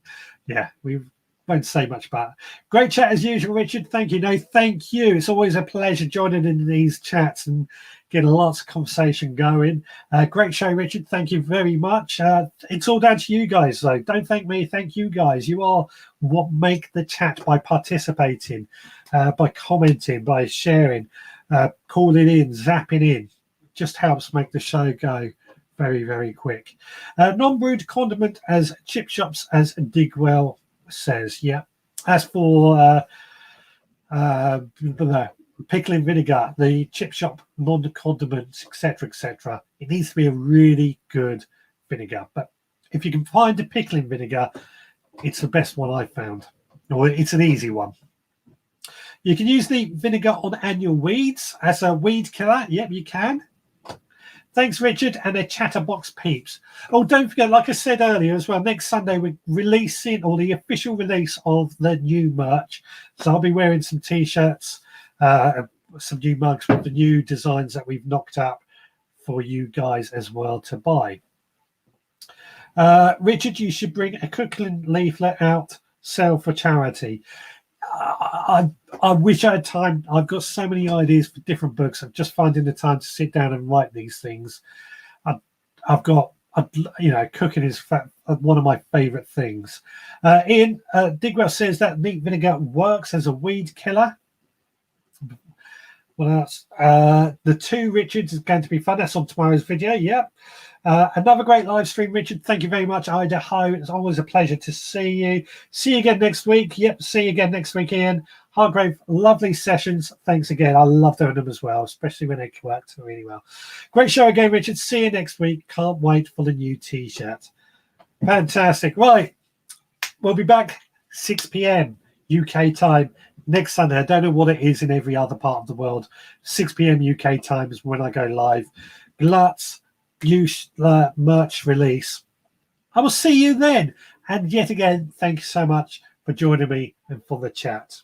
S1: Yeah, we won't say much about it. Great chat as usual, Richard. Thank you. No, thank you. It's always a pleasure joining in these chats and getting lots of conversation going. Great show, Richard. Thank you very much. It's all down to you guys, though. Don't thank me. Thank you guys. You are what make the chat by participating, by commenting, by sharing, calling in, zapping in. Just helps make the show go very, very quick. Non-brewed condiment as chip shops, as Digwell says. Yeah. As for pickling vinegar, the chip shop non-condiments, etc., it needs to be a really good vinegar. But if you can find a pickling vinegar, it's the best one I've found, or it's an easy one. You can use the vinegar on annual weeds as a weed killer. Yep, you can. Thanks, Richard, and a Chatterbox peeps. Oh, don't forget, like I said earlier as well, next Sunday we're releasing, or the official release of the new merch. So I'll be wearing some T-shirts, some new mugs with the new designs that we've knocked up for you guys as well to buy. Richard, you should bring a cooking leaflet out, sell for charity. I wish I had time. I've got so many ideas for different books. I'm just finding the time to sit down and write these things. I've got, cooking is one of my favorite things. Ian Digwell says that neat vinegar works as a weed killer. What else? The 2 Richards is going to be fun. That's on tomorrow's video. Yep. Another great live stream, Richard. Thank you very much, Idaho. It's always a pleasure to see you. See you again next week. Yep. See you again next week, Ian. Hargrave, lovely sessions. Thanks again. I love doing them as well, especially when they worked really well. Great show again, Richard. See you next week. Can't wait for the new t-shirt. Fantastic. Right. We'll be back 6 p.m. UK time next Sunday. I don't know what it is in every other part of the world. 6 p.m. UK time is when I go live. Gluts, merch release. I will see you then. And yet again, thank you so much for joining me and for the chat.